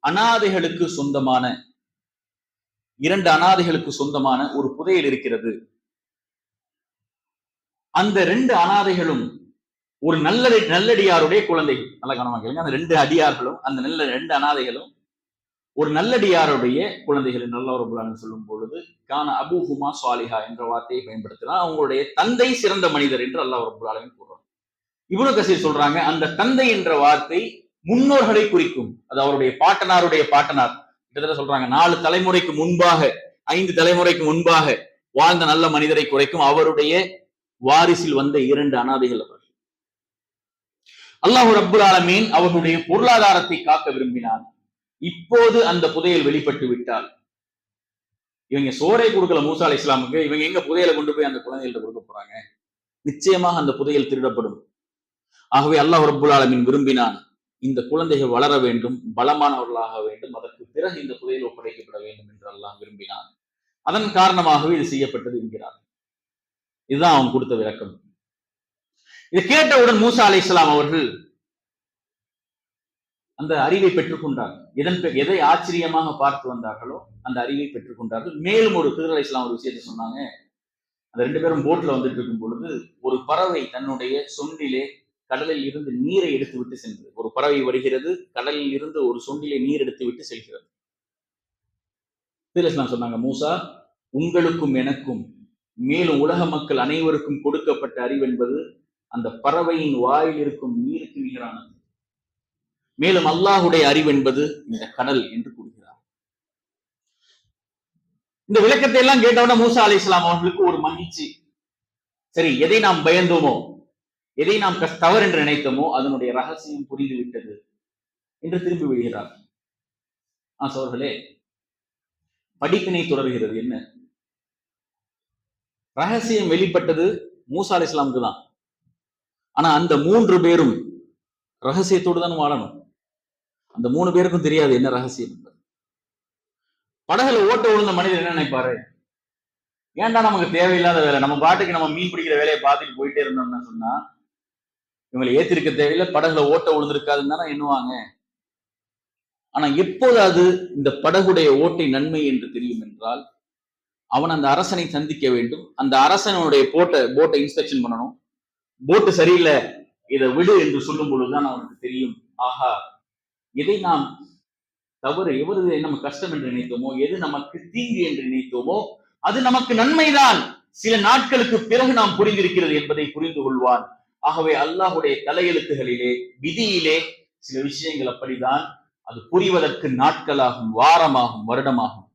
அனாதைகளுக்கு சொந்தமான, 2 அனாதைகளுக்கு சொந்தமான ஒரு புதையல் இருக்கிறது. அந்த 2 அனாதைகளும் ஒரு நல்லடியாருடைய குழந்தைகள். நல்ல கவனமா கேளுங்க. அந்த 2 அடியார்களும், அந்த 2 அனாதைகளும் ஒரு நல்லடியாருடைய குழந்தைகள் என்று அல்லாஹ் ரப்பல் ஆலமீன் சொல்லும் பொழுது கான அபூஹுமா சாலிஹா என்ற வார்த்தையை பயன்படுத்தினா, அவங்களுடைய தந்தை சிறந்த மனிதர் என்று அல்லாஹ் ரப்பல் ஆலமீன் கூறுறார். இப்னு கஸீர் சொல்றாங்க, அந்த தந்தை என்ற வார்த்தை முன்னோர்களை குறிக்கும். அது அவருடைய பாட்டனாருடைய பாட்டனார், கிட்டத்தட்ட சொல்றாங்க 4 தலைமுறைக்கு முன்பாக, 5 தலைமுறைக்கு முன்பாக வாழ்ந்த நல்ல மனிதரை குறைக்கும். அவருடைய வாரிசில் வந்த 2 அனாதைகள் அவர்கள். அல்லாஹ் ரப்பல் ஆலமீன் அவர்களுடைய பொருளாதாரத்தை காக்க விரும்பினான். இப்போது அந்த புதையல் வெளிப்பட்டு விட்டால், இவங்க சோரை கொடுக்கல மூசா அலைஹிஸ்ஸலாமுக்கு, இவங்க எங்க புதையலை கொண்டு போய் அந்த குழந்தைகள்ட்ட கொடுக்க போறாங்க? நிச்சயமாக அந்த புதையல் திருடப்படும். ஆகவே அல்லாஹ் ரப்பல் ஆலமீன் விரும்பினான் இந்த குழந்தைகள் வளர வேண்டும், பலமானவர்களாக வேண்டும், அதற்கு பிறகு இந்த புதையல் ஒப்படைக்கப்பட வேண்டும் என்று அல்லாஹ் விரும்பினான். அதன் காரணமாகவே இது செய்யப்பட்டது என்கிறார். இதுதான் அவன் கொடுத்த விளக்கம். இதை கேட்டவுடன் மூசா அலைஹிஸ்ஸலாம் அவர்கள் அந்த அறிவை பெற்றுக் கொண்டார்கள். எதை ஆச்சரியமாக பார்த்து வந்தார்களோ அந்த அறிவை பெற்றுக் கொண்டார்கள். மேலும் ஒரு கிதர் அலைஹிஸ்ஸலாம் ஒரு விஷயத்தை சொன்னாங்க. அந்த 2 பேரும் போட்ல வந்துட்டு இருக்கும் பொழுது ஒரு பறவை தன்னுடைய சொண்டிலே கடலில் இருந்து நீரை எடுத்து விட்டு சென்றது. ஒரு பறவை வருகிறது, கடலில் இருந்து ஒரு சொண்டிலே நீர் எடுத்து விட்டு செல்கிறது. கிதர் அலைஹிஸ்ஸலாம் சொன்னாங்க, மூசா, உங்களுக்கும் எனக்கும் மேலும் உலக மக்கள் அனைவருக்கும் கொடுக்கப்பட்ட அறிவு என்பது அந்த பறவையின் வாயில் இருக்கும் நீருக்கு நிகரானது. மேலும் அல்லாஹுடைய அறிவு என்பது இந்த கடல் என்று கூறுகிறார். இந்த விளக்கத்தை எல்லாம் கேட்டவுடனே மூசா அலைஹிஸ்ஸலாம் அவர்களுக்கு ஒரு மகிழ்ச்சி. சரி, எதை நாம் பயந்தோமோ, எதை நாம் தவறு என்று நினைத்தோமோ அதனுடைய ரகசியம் புரிந்து விட்டது என்று திரும்பி விடுகிறார். சோர்களே, படிப்பினை தொடர்கிறது. என்ன ரகசியம் வெளிப்பட்டது? மூசா அலைஹிஸ்ஸலாமுக்கு தான். ஆனா அந்த 3 பேரும் ரகசியத்தோடு தான் வாழணும். அந்த 3 பேருக்கும் தெரியாது என்ன ரகசியம். படகுல ஓட்ட விழுந்த மனிதர் என்ன நினைப்பாரு? ஏன்டா நமக்கு தேவையில்லாத வேலை, நம்ம பாட்டுக்கு நம்ம மீன் பிடிக்கிற வேலையை பார்த்துட்டு போயிட்டே இருந்தோம்னா சொன்னா இவங்களை ஏத்திருக்க தேவையில்லை, படகுல ஓட்ட விழுந்திருக்காதுன்னு தானே எண்ணுவாங்க. ஆனா எப்போது அது இந்த படகுடைய ஓட்டை நன்மை என்று தெரியும் என்றால், அவன் அந்த அரசனை சந்திக்க வேண்டும், அந்த அரசனுடைய போட்டை இன்ஸ்பெக்ஷன் பண்ணணும், போட்டு சரியில்லை இதை விடு என்று சொல்லும் பொழுதுதான் அவனுக்கு தெரியும், ஆஹா, எதை நாம் தவறு, எது நம்ம கஷ்டம் என்று நினைத்தோமோ, எது நமக்கு தீங்கு என்று நினைத்தோமோ அது நமக்கு நன்மைதான், சில நாட்களுக்கு பிறகு நாம் புரிந்திருக்கிறது என்பதை புரிந்து கொள்வான். ஆகவே அல்லாஹுடைய தலையெழுத்துகளிலே, விதியிலே சில விஷயங்கள் அப்படிதான். அது புரிவதற்கு நாட்களாகும், வாரமாகும், வருடமாகும்.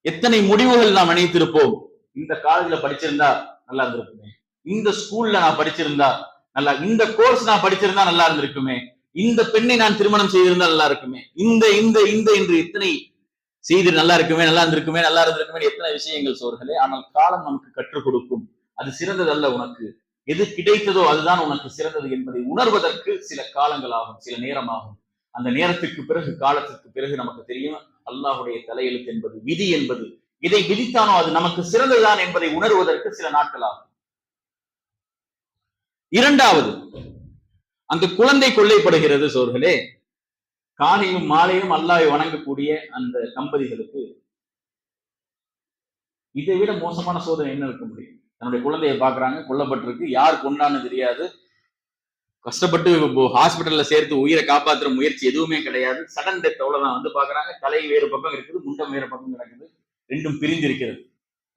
எத்தனை முடிவுகள் நாம் நினைத்திருப்போம். இந்த காலேஜ்ல படிச்சிருந்தா நல்லா இருந்திருக்குமே, இந்த ஸ்கூல்ல நான் படிச்சிருந்தா நல்லா, இந்த கோர்ஸ் நான் படிச்சிருந்தா நல்லா இருந்திருக்குமே, இந்த பெண்ணை நான் திருமணம் செய்திருந்தா நல்லா இருக்குமே, இந்த இந்த இந்த என்று எத்தனை செய்து நல்லா இருக்குமே, நல்லா இருந்திருக்குமே, நல்லா இருந்திருக்குமே, எத்தனை விஷயங்கள் சோர்களே. ஆனால் காலம் நமக்கு கற்றுக் கொடுக்கும், அது சிறந்தது அல்ல, உனக்கு எது கிடைத்ததோ அதுதான் உனக்கு சிறந்தது என்பதை உணர்வதற்கு சில காலங்கள் ஆகும், சில நேரம் ஆகும். அந்த நேரத்துக்கு பிறகு, காலத்திற்கு பிறகு நமக்கு தெரியும் அல்லாஹுடைய தலையெழுத்து என்பது, விதி என்பது, இதை விதித்தானோ அது நமக்கு சிறந்ததுதான் என்பதை உணர்வதற்கு சில நாட்கள் ஆகும். இரண்டாவது, அந்த குழந்தை கொல்லைப்படுகிறது சோர்களே. காலையும் மாலையும் அல்லாஹ்வை வணங்கக்கூடிய அந்த தம்பதிகளுக்கு இதை விட மோசமான சோதனை என்ன இருக்க முடியும்? தன்னுடைய குழந்தையை பாக்குறாங்க, கொல்லப்பட்டிருக்கு, யார் கொண்டான்னு தெரியாது, கஷ்டப்பட்டு ஹாஸ்பிட்டல்ல சேர்த்து உயிரை காப்பாற்றுற முயற்சி எதுவுமே கிடையாது, சடன் டெத், அவ்வளவுதான். வந்து பாக்குறாங்க, தலை வேறு பக்கம் இருக்குது, முண்டம் வேறு பக்கம் கிடக்குது, ரெண்டும் பிரிந்து இருக்கிறது.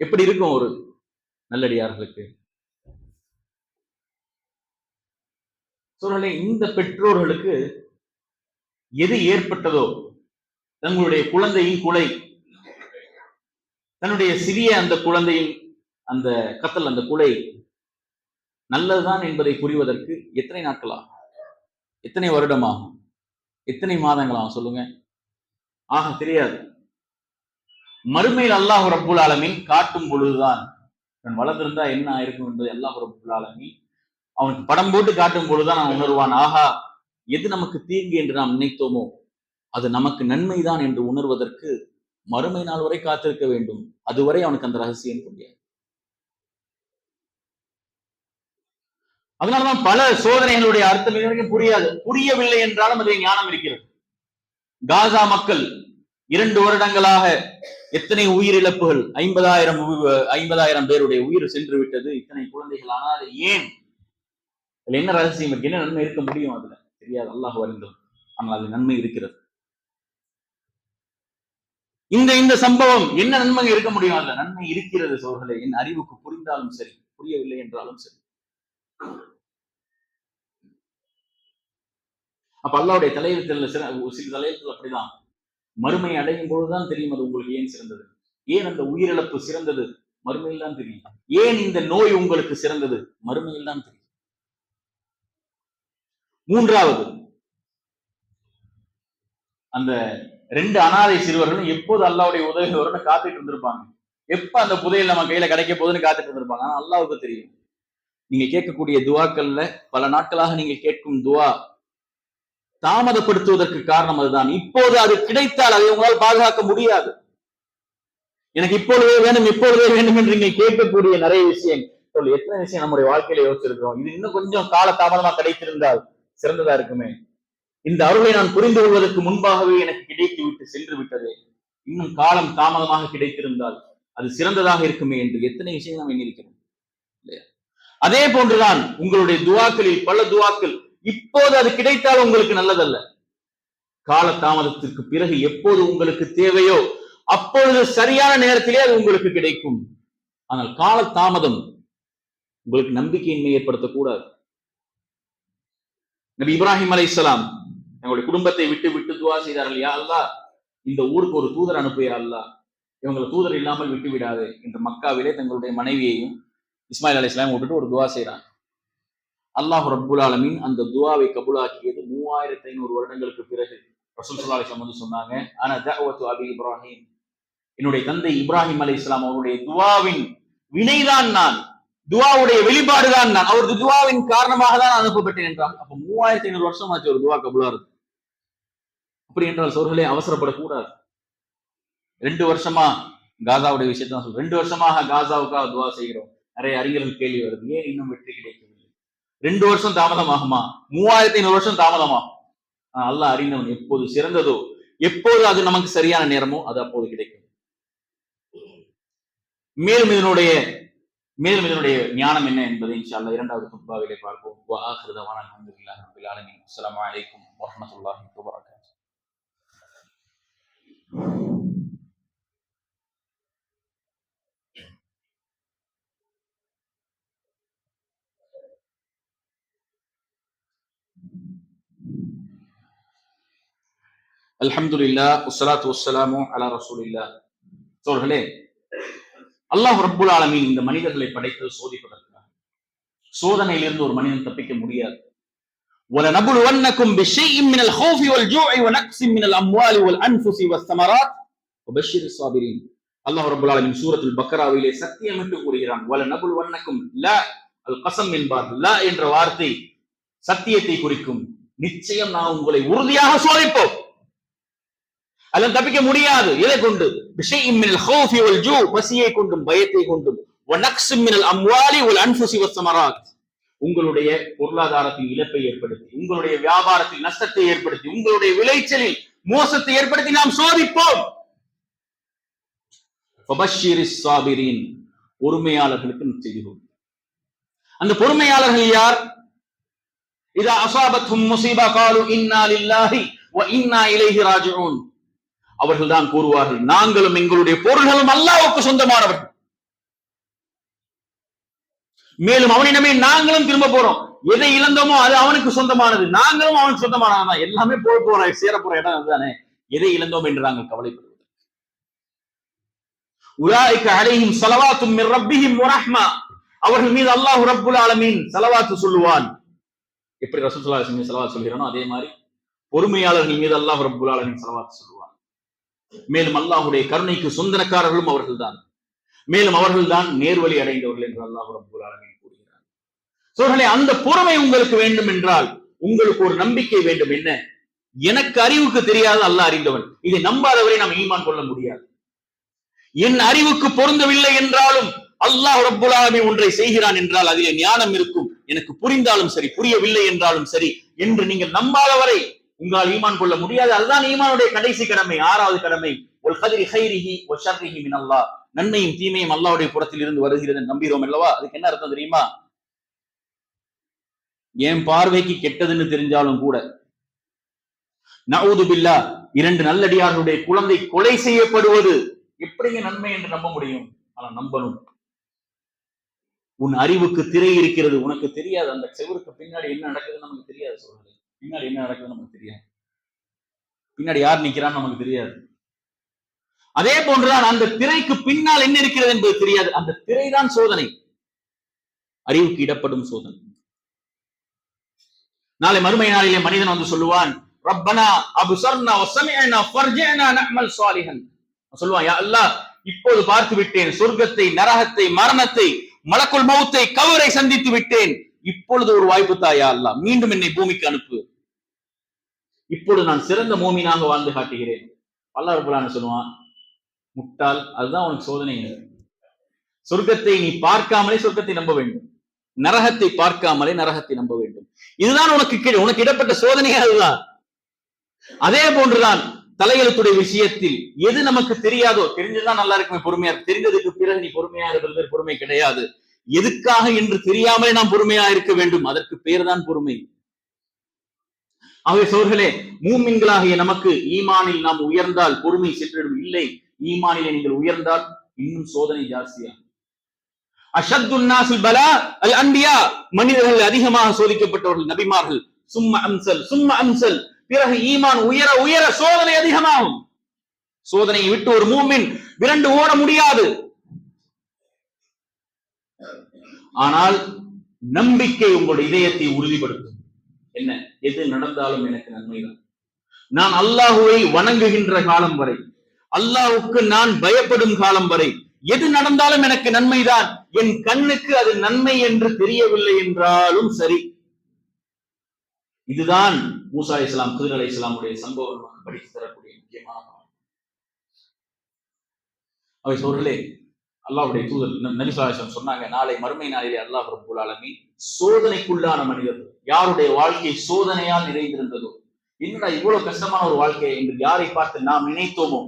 எப்படி இருக்கும் ஒரு நல்லடியார்களுக்கு? சூழலை இந்த பெற்றோர்களுக்கு எது ஏற்பட்டதோ, தங்களுடைய குழந்தையின் கொலை, தன்னுடைய சிறிய அந்த குழந்தையின் அந்த கத்தல், அந்த கொலை நல்லதுதான் என்பதை புரிவதற்கு எத்தனை நாட்களாகும்? எத்தனை வருடமாகும்? எத்தனை மாதங்களாகும்? சொல்லுங்க. ஆக தெரியாது. மறுமையில் அல்லாஹ் ரப்புல் ஆலமீன் காட்டும் பொழுதுதான், அவன் வளர்ந்திருந்தா என்ன ஆயிருக்கும் என்பது அல்லாஹ் ரப்புல் ஆலமீன் அவனுக்கு படம் போட்டு காட்டும் பொழுதுதான் அவன் உணர்வான். ஆஹா, எது நமக்கு தீங்கு என்று நாம் நினைத்தோமோ அது நமக்கு நன்மைதான் என்று உணர்வதற்கு மறுமை நாள் வரை காத்திருக்க வேண்டும். அதுவரை அவனுக்கு அந்த ரகசியம் புரியாது. அதனாலதான் பல சோதனைகளுடைய அர்த்தம் இதுவரைக்கும் புரியாது. புரியவில்லை என்றாலும் அதில் ஞானம் இருக்கிறது. காசா மக்கள் 2 வருடங்களாக எத்தனை உயிரிழப்புகள், 50,000 பேருடைய உயிர் சென்று விட்டது, இத்தனை குழந்தைகள். ஆனால் ஏன்? அதுல என்ன ரகசியம் இருக்கு? என்ன நன்மை இருக்க முடியும்? அதுல தெரியாது, அல்லாஹ் அறிந்தோம். ஆனால் அது நன்மை இருக்கிறது. இந்த சம்பவம் என்ன நன்மை இருக்க முடியும்? அதுல நன்மை இருக்கிறது சோழர்களே. என் அறிவுக்கு புரிந்தாலும் சரி, புரியவில்லை என்றாலும் சரி. அப்ப அல்லாஹ்வுடைய தலையெழுத்துல சில தலையெழுத்துல அப்படிதான், மறுமை அடையும் பொழுதுதான் தெரியும் அது உங்களுக்கு ஏன் சிறந்தது, ஏன் அந்த உயிரிழப்பு சிறந்தது, மறுமையில் தான் தெரியும். ஏன் இந்த நோய் உங்களுக்கு சிறந்தது, மறுமையில் தான் தெரியும். மூன்றாவது, அந்த 2 அனாதை சிறுவர்களும் எப்போது அல்லாஹ்வுடைய உதவி வரும்னு காத்துட்டு இருந்திருப்பாங்க. எப்ப அந்த புதையல் நம்ம கையில கிடைக்க போகுதுன்னு காத்துட்டு இருந்திருப்பாங்க. ஆனா அல்லாஹ்வுக்கு தெரியும். நீங்க கேட்கக்கூடிய துவாக்கள்ல பல நாட்களாக நீங்க கேட்கும் துவா தாமதப்படுத்துவதற்கு காரணம் அதுதான். இப்போது அது கிடைத்தால் அதை உங்களால் பாதுகாக்க முடியாது. எனக்கு இப்பொழுதே வேண்டும், இப்பொழுதே வேண்டும் என்று நீங்கள் கேட்கக்கூடிய நிறைய விஷயம், எத்தனை விஷயம் நம்முடைய வாழ்க்கையில யோசிச்சிருக்கிறோம். இது இன்னும் கொஞ்சம் கால தாமதமா கிடைத்திருந்தால் சிறந்ததா இருக்குமே. இந்த அருளை நான் புரிந்து கொள்வதற்கு முன்பாகவே எனக்கு கிடைத்து விட்டு சென்று விட்டதே, இன்னும் காலம் தாமதமாக கிடைத்திருந்தால் அது சிறந்ததாக இருக்குமே என்று எத்தனை விஷயம் நாம் எண்ணிருக்கிறோம் இல்லையா? அதே போன்றுதான் உங்களுடைய துவாக்களில் பல துவாக்கள் இப்போது அது கிடைத்தால் உங்களுக்கு நல்லதல்ல. கால தாமதத்திற்கு பிறகு எப்போது உங்களுக்கு தேவையோ அப்பொழுது சரியான நேரத்திலே அது உங்களுக்கு கிடைக்கும். ஆனால் கால தாமதம் உங்களுக்கு நம்பிக்கையின்மை ஏற்படுத்தக்கூடாது. நபி இப்ராஹிம் அலைஹிஸ்ஸலாம் எங்களுடைய குடும்பத்தை விட்டு விட்டு துவா செய்தார்கள், யா அல்லாஹ் இந்த ஊருக்கு ஒரு தூதர் அனுப்பியா அல்லாஹ், இவங்களை தூதர் இல்லாமல் விட்டு விடாது என்று மக்காவிலே தங்களுடைய மனைவியையும் இஸ்மாயில் அலைஹிஸ்ஸலாம் விட்டுட்டு ஒரு துவா செய்றாங்க. அல்லாஹ் ரப்புல் ஆலமீன் அந்த துவாவை கபூலாக்கியது 3500 வருடங்களுக்கு பிறகு. ரசூல் ஸல்லல்லாஹு அலைஹி வஸல்லம் வந்து சொன்னாங்க, அன தஅவத்து அபி இப்ராஹிம், என்னுடைய தந்தை இப்ராஹிம் அலைஹிஸ்ஸலாம் அவருடைய துவாவின் வினைதான் நான், துவாவுடைய வெளிப்பாடுதான் நான், அவரது துவாவின் காரணமாக தான் அனுப்பப்பட்டேன் என்றால் அப்ப 3500 வருஷம் ஆச்சு ஒரு துவா கபூலா இருக்கு. அப்படி என்றால் சோர்களே அவசரப்படக்கூடாது. 2 வருஷமா காசாவுடைய விஷயத்தான் சொல்றேன். 2 வருஷமாக காசாவுக்காக துவா செய்கிறோம். நிறைய அறிஞர்கள் கேள்வி வருது, ஏன் இன்னும் வெற்றி கிடைக்கவில்லை? 2 வருஷம் தாமதமாகுமா? 3500 வருஷம் தாமதமாகும். அல்லாஹ் அறிந்தவன். எப்போது சிறந்ததோ, எப்போது அது நமக்கு சரியான நேரமோ அது அப்போது கிடைக்கும். மேலும் இதனுடைய ஞானம் என்ன என்பதை இன்ஷா அல்லாஹ் 2வது குத்பாவிலே பார்ப்போம். வ ஆகிரு தஅவானா அல்ஹம்துலில்லாஹி ரப்பில் ஆலமீன். அஸ்ஸலாமு அலைக்கும் வ ரஹ்மத்துல்லாஹி வ பரகாத்துஹு. அல்ஹம்துலில்லாஹ் வஸ்ஸலாத்து வஸ்ஸலாமு அலா ரசூலில்லாஹ். சோர்களே, அல்லாஹ் ரப்புல் ஆலமீன் இந்த மனிதர்களை படைத்து சோதிப்பதற்காக. சோதனையிலிருந்து ஒரு மனிதன் தப்பிக்க முடியாது. وَلَنَبْلُوَنَّكُمْ بِشَيْءٍ مِنَ الْخَوْفِ وَالْجُوعِ وَنَقْصٍ مِنَ الْأَمْوَالِ وَالْأَنْفُسِ وَالثَّمَرَاتِ وَبَشِّرِ الصَّابِرِينَ. அல்லாஹ் ரப்புல் ஆலமீன் சூரத்துல் பக்ராவிலே சத்தியமிட்டு கூறுகிறான், وَلَنَبْلُوَنَّكُمْ லா அல் கஸம் என்பார். லா என்ற வார்த்தை சத்தியத்தை குறிக்கும். நிச்சயம் நான் உங்களை உறுதியாக சோதிப்போம். அதெல்லாம் தப்பிக்க முடியாது. எதை கொண்டு? பிஷைஇம் மினல் ஹௌஃபி வல் ஜூ, பசியை கொண்டும் பயத்தை கொண்டும், வ நக்ஸிம் மினல் அம்வாலி வல் அன்ஃபுஸி வஸ்ஸமராத், உங்களுடைய பொருளாதாரத்தில் இழப்பை ஏற்படுத்தி, உங்களுடைய வியாபாரத்தில் நஷ்டத்தை ஏற்படுத்தி, உங்களுடைய விளைச்சலில் மோசத்தை ஏற்படுத்தி நாம் சோதிப்போம். ஃபபஷ்ஷிரிஸ் ஸாபிரீன், பொறுமையாளர்களுக்கு நற்செய்தி. அந்த பொறுமையாளர்கள் யார்? இதா அஸாபத்ஹும் முஸீபா காலு இன்னா லில்லாஹி வ இன்னா இலைஹி ராஜிஊன், அவர்கள் தான் கூறுவார்கள், நாங்களும் எங்களுடைய பொருள்களும் அல்லாஹ்வுக்கு சொந்தமானவர்கள், மேலும் அவனிடமே நாங்களும் திரும்ப போறோம். எதை இழந்தோமோ அது அவனுக்கு சொந்தமானது, நாங்களும் அவனுக்கு சொந்தமானதான். எல்லாமே போற சேர போற இடம் அதுதானே. எதை இழந்தோம் என்று நாங்கள் கவலைப்படுவது. உலாயிக அலைஹிம் ஸலவாத்தும் மிர் ரப்பிஹிம் வ ரஹ்மா, அவர்கள் மீது அல்லாஹ் ரப்புல் ஆலமீன் ஸலவாத்து சொல்லுவான். எப்படி ரசூல் ஸல்லல்லாஹு அலைஹி வஸல்லம் ஸலவாத் சொல்கிறானோ அதே மாதிரி பொறுமையாளர்கள் மீது அல்லாஹ் ரப்புல் ஆலமீன் ஸலவாத் சொல்லுவான். மேலும் அல்லாஹ்வுடைய கருணைக்கு சொந்தக்காரர்களும் அவர்கள்தான், மேலும் அவர்கள்தான் நேர்வழி அடைந்தவர்கள் என்று அல்லாஹ் ரப்புல் ஆலமீன் கூறுகிறார். சோழர்களே, அந்த பொறுமை உங்களுக்கு வேண்டும் என்றால் உங்களுக்கு ஒரு நம்பிக்கை வேண்டும். என்ன? எனக்கு அறிவுக்கு தெரியாத அல்லாஹ் அறிந்தவன், இதை நம்பாதவரை நாம் ஈமான் கொள்ள முடியாது. என் அறிவுக்கு பொருந்தவில்லை என்றாலும் அல்லாஹ் ரப்புல் ஆலமீன் ஒன்றை செய்கிறான் என்றால் அதிலே ஞானம் இருக்கும், எனக்கு புரிந்தாலும் சரி புரியவில்லை என்றாலும் சரி என்று நீங்கள் நம்பாதவரை உங்களால் ஈமான் கொள்ள முடியாது. அதுதான் ஈமானுடைய கடைசி கடமை, 6வது கடமை. வல் கத்ரி கைரிஹி வ ஷர்ரிஹி மினல்லாஹ், நன்மையும் தீமையும் அல்லாஹ்வுடைய புறத்தில் இருந்து வருகிறது நம்புகிறோம் அல்லவா? அதுக்கு என்ன அர்த்தம் தெரியுமா? என் பார்வைக்கு கெட்டதுன்னு தெரிஞ்சாலும் கூட, நஊது பில்லாஹ், 2 நல்லடியார்களுடைய குழந்தை கொலை செய்யப்படுவது எப்படிங்க நன்மை என்று நம்ப முடியும்? ஆனா நம்பணும். உன் அறிவுக்கு திரை இருக்கிறது, உனக்கு தெரியாது. அந்த செவருக்கு பின்னாடி என்ன நடக்குதுன்னு நமக்கு தெரியாது. சொல்றது பின்னாடி என்ன நடக்குதுன்னு நமக்கு தெரியாது, பின்னாடி யார் நிக்கிறான்னு நமக்கு தெரியாது. அதே போன்றுதான் அந்த திரைக்கு பின்னால் என்ன இருக்கிறது என்பது தெரியாது. அந்த திரைதான் சோதனை, அறிவுக்கு இடப்படும் சோதனை. நாளை மறுமை நாளிலே மனிதன் வந்து சொல்லுவான், ரப்பனா அப்ஸர்னா வ ஸமிஅனா ஃபர்ஜிஅனா நஅமல் ஸாலிஹன், சொல்லுவான், யா அல்லாஹ், இப்போது பார்த்து விட்டேன் சொர்க்கத்தை, நரகத்தை, மரணத்தை, மலக்குல் மௌத்தை, கபரை சந்தித்து விட்டேன். இப்பொழுது ஒரு வாய்ப்பு தாயா அல்லாஹ், மீண்டும் என்னை பூமிக்கு அனுப்பு. இப்பொழுது நான் சிறந்த மூமினாக வாழ்ந்து காட்டுகிறேன். அல்லாஹ் ரப்பல் ஆலமீன் சொல்லுவான், முட்டாள், அதுதான் உனக்கு சோதனை. சொர்க்கத்தை நீ பார்க்காமலே சொர்க்கத்தை நம்ப வேண்டும், நரகத்தை பார்க்காமலே நரகத்தை நம்ப வேண்டும். இதுதான் உனக்கு இடப்பட்ட சோதனையே. அதுதான். அதே போன்றுதான் தலையெழுத்துடைய விஷயத்தில் எது நமக்கு தெரியாதோ, தெரிஞ்சதுதான் நல்லா இருக்குமே பொறுமையா, தெரிந்ததுக்கு பிறகு நீ பொறுமையா இருக்கிறது பொறுமை கிடையாது. எதுக்காக என்று தெரியாமலே நாம் பொறுமையா இருக்க வேண்டும், அதற்கு பேர் தான் பொறுமை. ஆகவே சோர்களே, மூமின்களாகிய நமக்கு ஈமானில் நாம் உயர்ந்தால் பொறுமை சென்றிடும். இல்லை, ஈமானிலே நீங்கள் உயர்ந்தால் இன்னும் சோதனை ஜாஸ்தியா. அஷத்துன் நாஸில் பலா அல் அன்பியா, மனிதர்கள் அதிகமாக சோதிக்கப்பட்டவர்கள் நபிமார்கள். சும்ம அம்சல் சும்ம அம்சல், பிறகு ஈமான் உயர உயர சோதனை அதிகமாகும். சோதனையை விட்டு ஒரு மூமின் விரண்டு ஓட முடியாது. ஆனால் நம்பிக்கை உங்களுடைய இதயத்தை உறுதிப்படுத்தும். என்ன? எது நடந்தாலும் எனக்கு நன்மைதான். நான் அல்லாஹுவை வணங்குகின்ற காலம் வரை, அல்லாஹுக்கு நான் பயப்படும் காலம் வரை, எது நடந்தாலும் எனக்கு நன்மைதான். என் கண்ணுக்கு அது நன்மை என்று தெரியவில்லை என்றாலும் சரி. இதுதான் மூசா அலைஹிஸ்ஸலாம், கிதர் அலைஹிஸ்ஸலாமுடைய சம்பவமாக படித்து தரக்கூடிய முக்கியமான பாடம். அவை சோர்களே, அல்லாஹ்வுடைய தூதர் நபி ஸல்லல்லாஹு அலைஹி வஸல்லம் சொன்னாங்க, நாளை மறுமை நாளிலே அல்லாஹ் ரப்பல் ஆலமீன் சோதனைக்குள்ளான மனிதர்கள், யாருடைய வாழ்க்கை சோதனையால் நிறைந்திருந்ததோ, என்னடா இவ்வளவு கஷ்டமான ஒரு வாழ்க்கை என்று யாரை பார்த்து நாம் நினைத்தோமோ,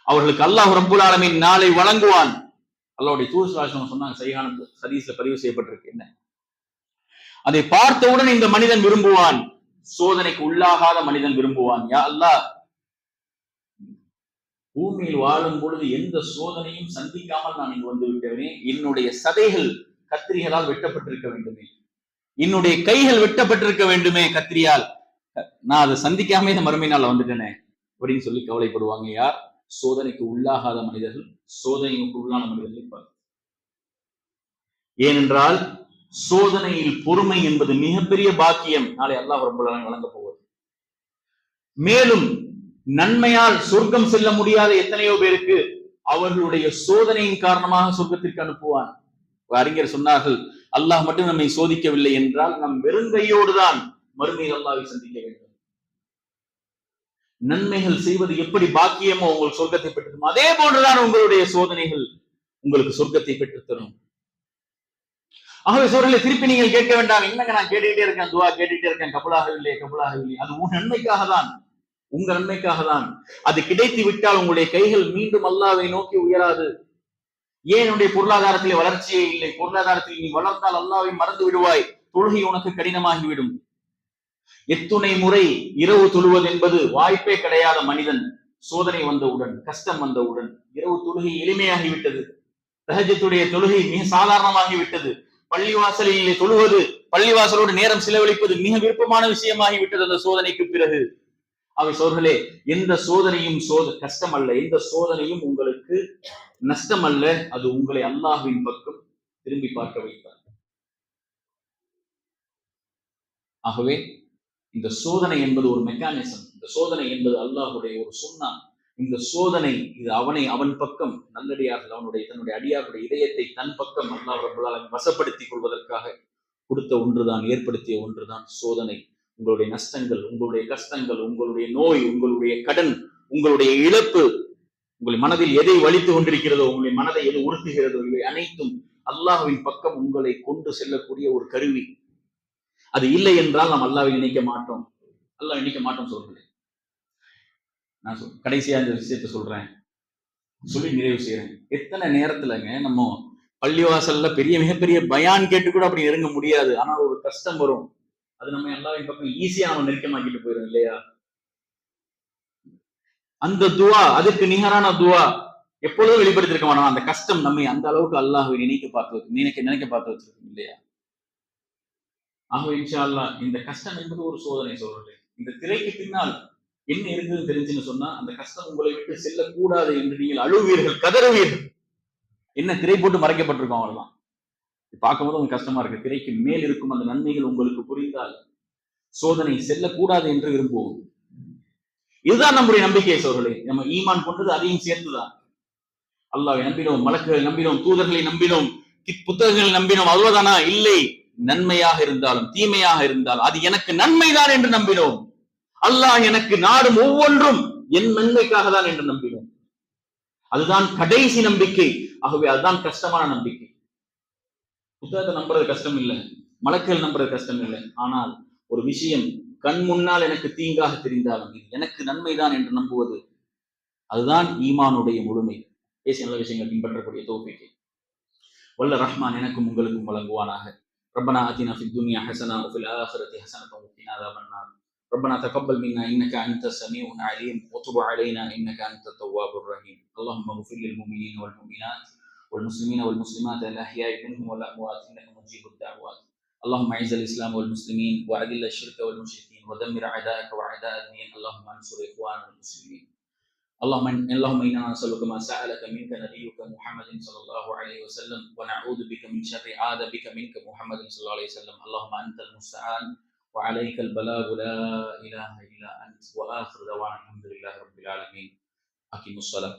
அவர்களுக்கு அல்லாஹ் ரப்பல் ஆலமீன் நாளை வழங்குவான். அல்லாஹ்வுடைய தூதர் ஸல்லல்லாஹு அலைஹி வஸல்லம் சொன்னாங்க, சஹீஹான ஹதீஸ்ல பதிவு செய்யப்பட்டிருக்கு. என்ன? அதை பார்த்தவுடன் இந்த மனிதன் விரும்புவான், சோதனைக்கு உள்ளாகாத மனிதன் விரும்புவான், யா அல்லாஹ், பூமியில் வாழும் பொழுது எந்த சோதனையும் சந்திக்காமல் நான் இங்கு வந்து விட்டேனே, என்னுடைய சதைகள் கத்திரிகளால் வெட்டப்பட்டிருக்க வேண்டுமே, என்னுடைய கைகள் வெட்டப்பட்டிருக்க வேண்டுமே கத்திரியால், நான் அதை சந்திக்காம இந்த மறுமை நாள் வந்துட்டேனே அப்படின்னு சொல்லி கவலைப்படுவாங்க. யார்? சோதனைக்கு உள்ளாகாத மனிதர்கள், சோதனைக்கு உள்ளான மனிதர்கள். ஏனென்றால் சோதனையில் பொறுமை என்பது மிகப்பெரிய பாக்கியம், நாளை அல்லாஹ் ரப்பல் ஆலமீன் வழங்க போவது. மேலும் நன்மையால் சொர்க்கம் செல்ல முடியாத எத்தனையோ பேருக்கு அவர்களுடைய சோதனையின் காரணமாக சொர்க்கத்திற்கு அனுப்புவான். அறிஞர் சொன்னார்கள், அல்லாஹ் மட்டும் நம்மை சோதிக்கவில்லை என்றால் நம் வெறுங்கையோடு தான் மறுமையில் அல்லாஹ்வை சந்திக்க வேண்டும். நன்மைகள் செய்வது எப்படி பாக்கியமோ உங்களுக்கு சொர்க்கத்தை பெற்றுத்தரும், அதே போன்றுதான் உங்களுடைய சோதனைகள் உங்களுக்கு சொர்க்கத்தை பெற்றுத்தரும். ஆகவே சோழர்களை திருப்பி நீங்கள் கேட்க வேண்டாம், என்னங்க நான் கேட்டுக்கிட்டே இருக்கேன், துவா கேட்டுக்கிட்டே இருக்கேன், கபூலாகவில்லை கபூலாகவில்லை. அது உன் நன்மைக்காக தான், உங்க நன்மைக்காக தான். அது கிடைத்து விட்டால் உங்களுடைய கைகள் மீண்டும் அல்லாஹ்வை நோக்கி உயராது. ஏன் உன்னுடைய பொருளாதாரத்திலே வளர்ச்சியே இல்லை? பொருளாதாரத்தில் நீ வளர்ந்தால் அல்லாஹ்வை மறந்து விடுவாய், தொழுகை உனக்கு கடினமாகிவிடும். எத்துணை முறை இரவு தொழுவது என்பது வாய்ப்பே கிடையாத மனிதன் சோதனை வந்தவுடன், கஷ்டம் வந்தவுடன் இரவு தொழுகை எளிமையாகிவிட்டது. தஹஜ்ஜுடைய தொழுகை மிக சாதாரணமாகிவிட்டது. பள்ளிவாசலிலே தொழுவது, பள்ளிவாசலோடு நேரம் செலவழிப்பது மிக விருப்பமான விஷயமாகிவிட்டது அந்த சோதனைக்கு பிறகு. அவை சோர்களே, எந்த சோதனையும் கஷ்டம் அல்ல, எந்த சோதனையும் உங்களுக்கு நஷ்டம் அல்ல. அது உங்களை அல்லாஹ்வின் பக்கம் திரும்பி பார்க்க வைத்தார். ஆகவே இந்த சோதனை என்பது ஒரு மெக்கானிசம், இந்த சோதனை என்பது அல்லாஹுடைய ஒரு சுன்னா. இந்த சோதனை இது அவன் பக்கம் நல்லடியார்கள் தன்னுடைய அடியாருடைய இதயத்தை தன் பக்கம் அல்லாஹ் ரப்பல் ஆலமீன் வசப்படுத்திக் கொள்வதற்காக கொடுத்த ஒன்றுதான், ஏற்படுத்திய ஒன்றுதான் சோதனை. உங்களுடைய நஷ்டங்கள், உங்களுடைய கஷ்டங்கள், உங்களுடைய நோய், உங்களுடைய கடன், உங்களுடைய இழப்பு, உங்கள் மனதில் எதை வலித்து கொண்டிருக்கிறதோ, உங்களுடைய மனதை எது உறுத்துகிறதோ, இவை அனைத்தும் அல்லாஹ்வின் பக்கம் உங்களை கொண்டு செல்லக்கூடிய ஒரு கருவி. அது இல்லை என்றால் நாம் அல்லாஹ்வை நினைக்க மாட்டோம். அல்லாஹ் நினைக்க மாட்டோம் சொல்றேன். நான் கடைசியா இந்த விஷயத்த சொல்றேன், சொல்லி நிறைவு செய்யறேன். எத்தனை நேரத்துலங்க நம்ம பள்ளிவாசல்ல மிகப்பெரிய பயான் கேட்டு கூட அப்படி நெருங்க முடியாது. ஆனா ஒரு கஷ்டம் வரும், அது நம்ம அல்லாஹ்வின் பக்கம் ஈஸியா நம்ம நெருக்கமாக்கிட்டு போயிடும் இல்லையா? அந்த துவா, அதுக்கு நிகரான துவா எப்பொழுதும் வெளிப்படுத்திருக்க மாட்டோம். அந்த கஷ்டம் நம்மை அந்த அளவுக்கு அல்லாஹ்வை நினைக்க பார்த்து வச்சிருக்கோம் இல்லையா? ஆகவே இன்ஷா அல்லாஹ் இந்த கஷ்டம் என்பது ஒரு சோதனை. சொல்றேன், இந்த திரைக்கு பின்னால் என்ன இருக்குதுன்னு தெரிஞ்சுன்னு சொன்னா, அந்த கஷ்டம் உங்களை விட்டு செல்லக்கூடாது என்று நீங்கள் அழுவீர்கள், கதறுவீர்கள். என்ன திரை போட்டு மறைக்கப்பட்டிருக்கோம், அவ்வளவுதான். பார்க்கும்போது உங்களுக்கு கஷ்டமா இருக்கு. திரைக்கு மேல் இருக்கும் அந்த நன்மைகள் உங்களுக்கு புரிந்தால் சோதனை செல்லக்கூடாது என்று விரும்புவோம். இதுதான் நம்முடைய நம்பிக்கை சோழர்களே. நம்ம ஈமான் கொண்டது அதையும் சேர்த்துதான். அல்லாஹ்வை நம்பினோம், மலக்குகளை நம்பினோம், தூதர்களை நம்பினோம், புத்தகங்களை நம்பினோம், அவ்வளவுதானா? இல்லை, நன்மையாக இருந்தாலும் தீமையாக இருந்தாலும் அது எனக்கு நன்மைதான் என்று நம்பினோம். அல்லாஹ் எனக்கு நாடும் ஒவ்வொன்றும் என் நன்மைக்காக தான் என்று நம்பினோம். அதுதான் கடைசி நம்பிக்கை. ஆகவே அதுதான் கஷ்டமான நம்பிக்கை. புத்தகத்தை நம்புறது கஷ்டம் இல்லை, மலக்குகள் நம்புறது கஷ்டம் இல்லை. ஆனால் ஒரு விஷயம் கண் முன்னால் எனக்கு தீங்காக தெரிந்தாலும் இது எனக்கு நன்மைதான் என்று நம்புவது, அதுதான் ஈமானுடைய முழுமை. பேசிய நல்ல விஷயங்கள் பின்பற்றக்கூடிய தௌஃபீக்கை வல்ல ரஹ்மான் எனக்கும் உங்களுக்கும் வழங்குவானாக. ربنا آتنا في الدنيا حسنة وفي الآخرة حسنة وقنا عذاب النار. ربنا تقبل منا إنك أنت السميع العليم وتب علينا إنك أنت التواب الرحيم. اللهم اغفر للمؤمنين والمؤمنات والمسلمين والمسلمات الأحياء منهم والأموات إنك مجيب الدعوات. اللهم أعز الإسلام والمسلمين وأذل الشرك والمشركين ودمر أعداءك وأعداء الدين. اللهم انصر إخواننا المسلمين. اللهم إنا نسألك ما سألك منك نبيك محمد صلى الله عليه وسلم ونعوذ بك من شر عاد بك منك محمد صلى الله عليه وسلم. اللهم أنت المستعان وعليك البلاغ لا إله إلا أنت. وآخر دعوانا الحمد لله رب العالمين. أقيموا الصلاة.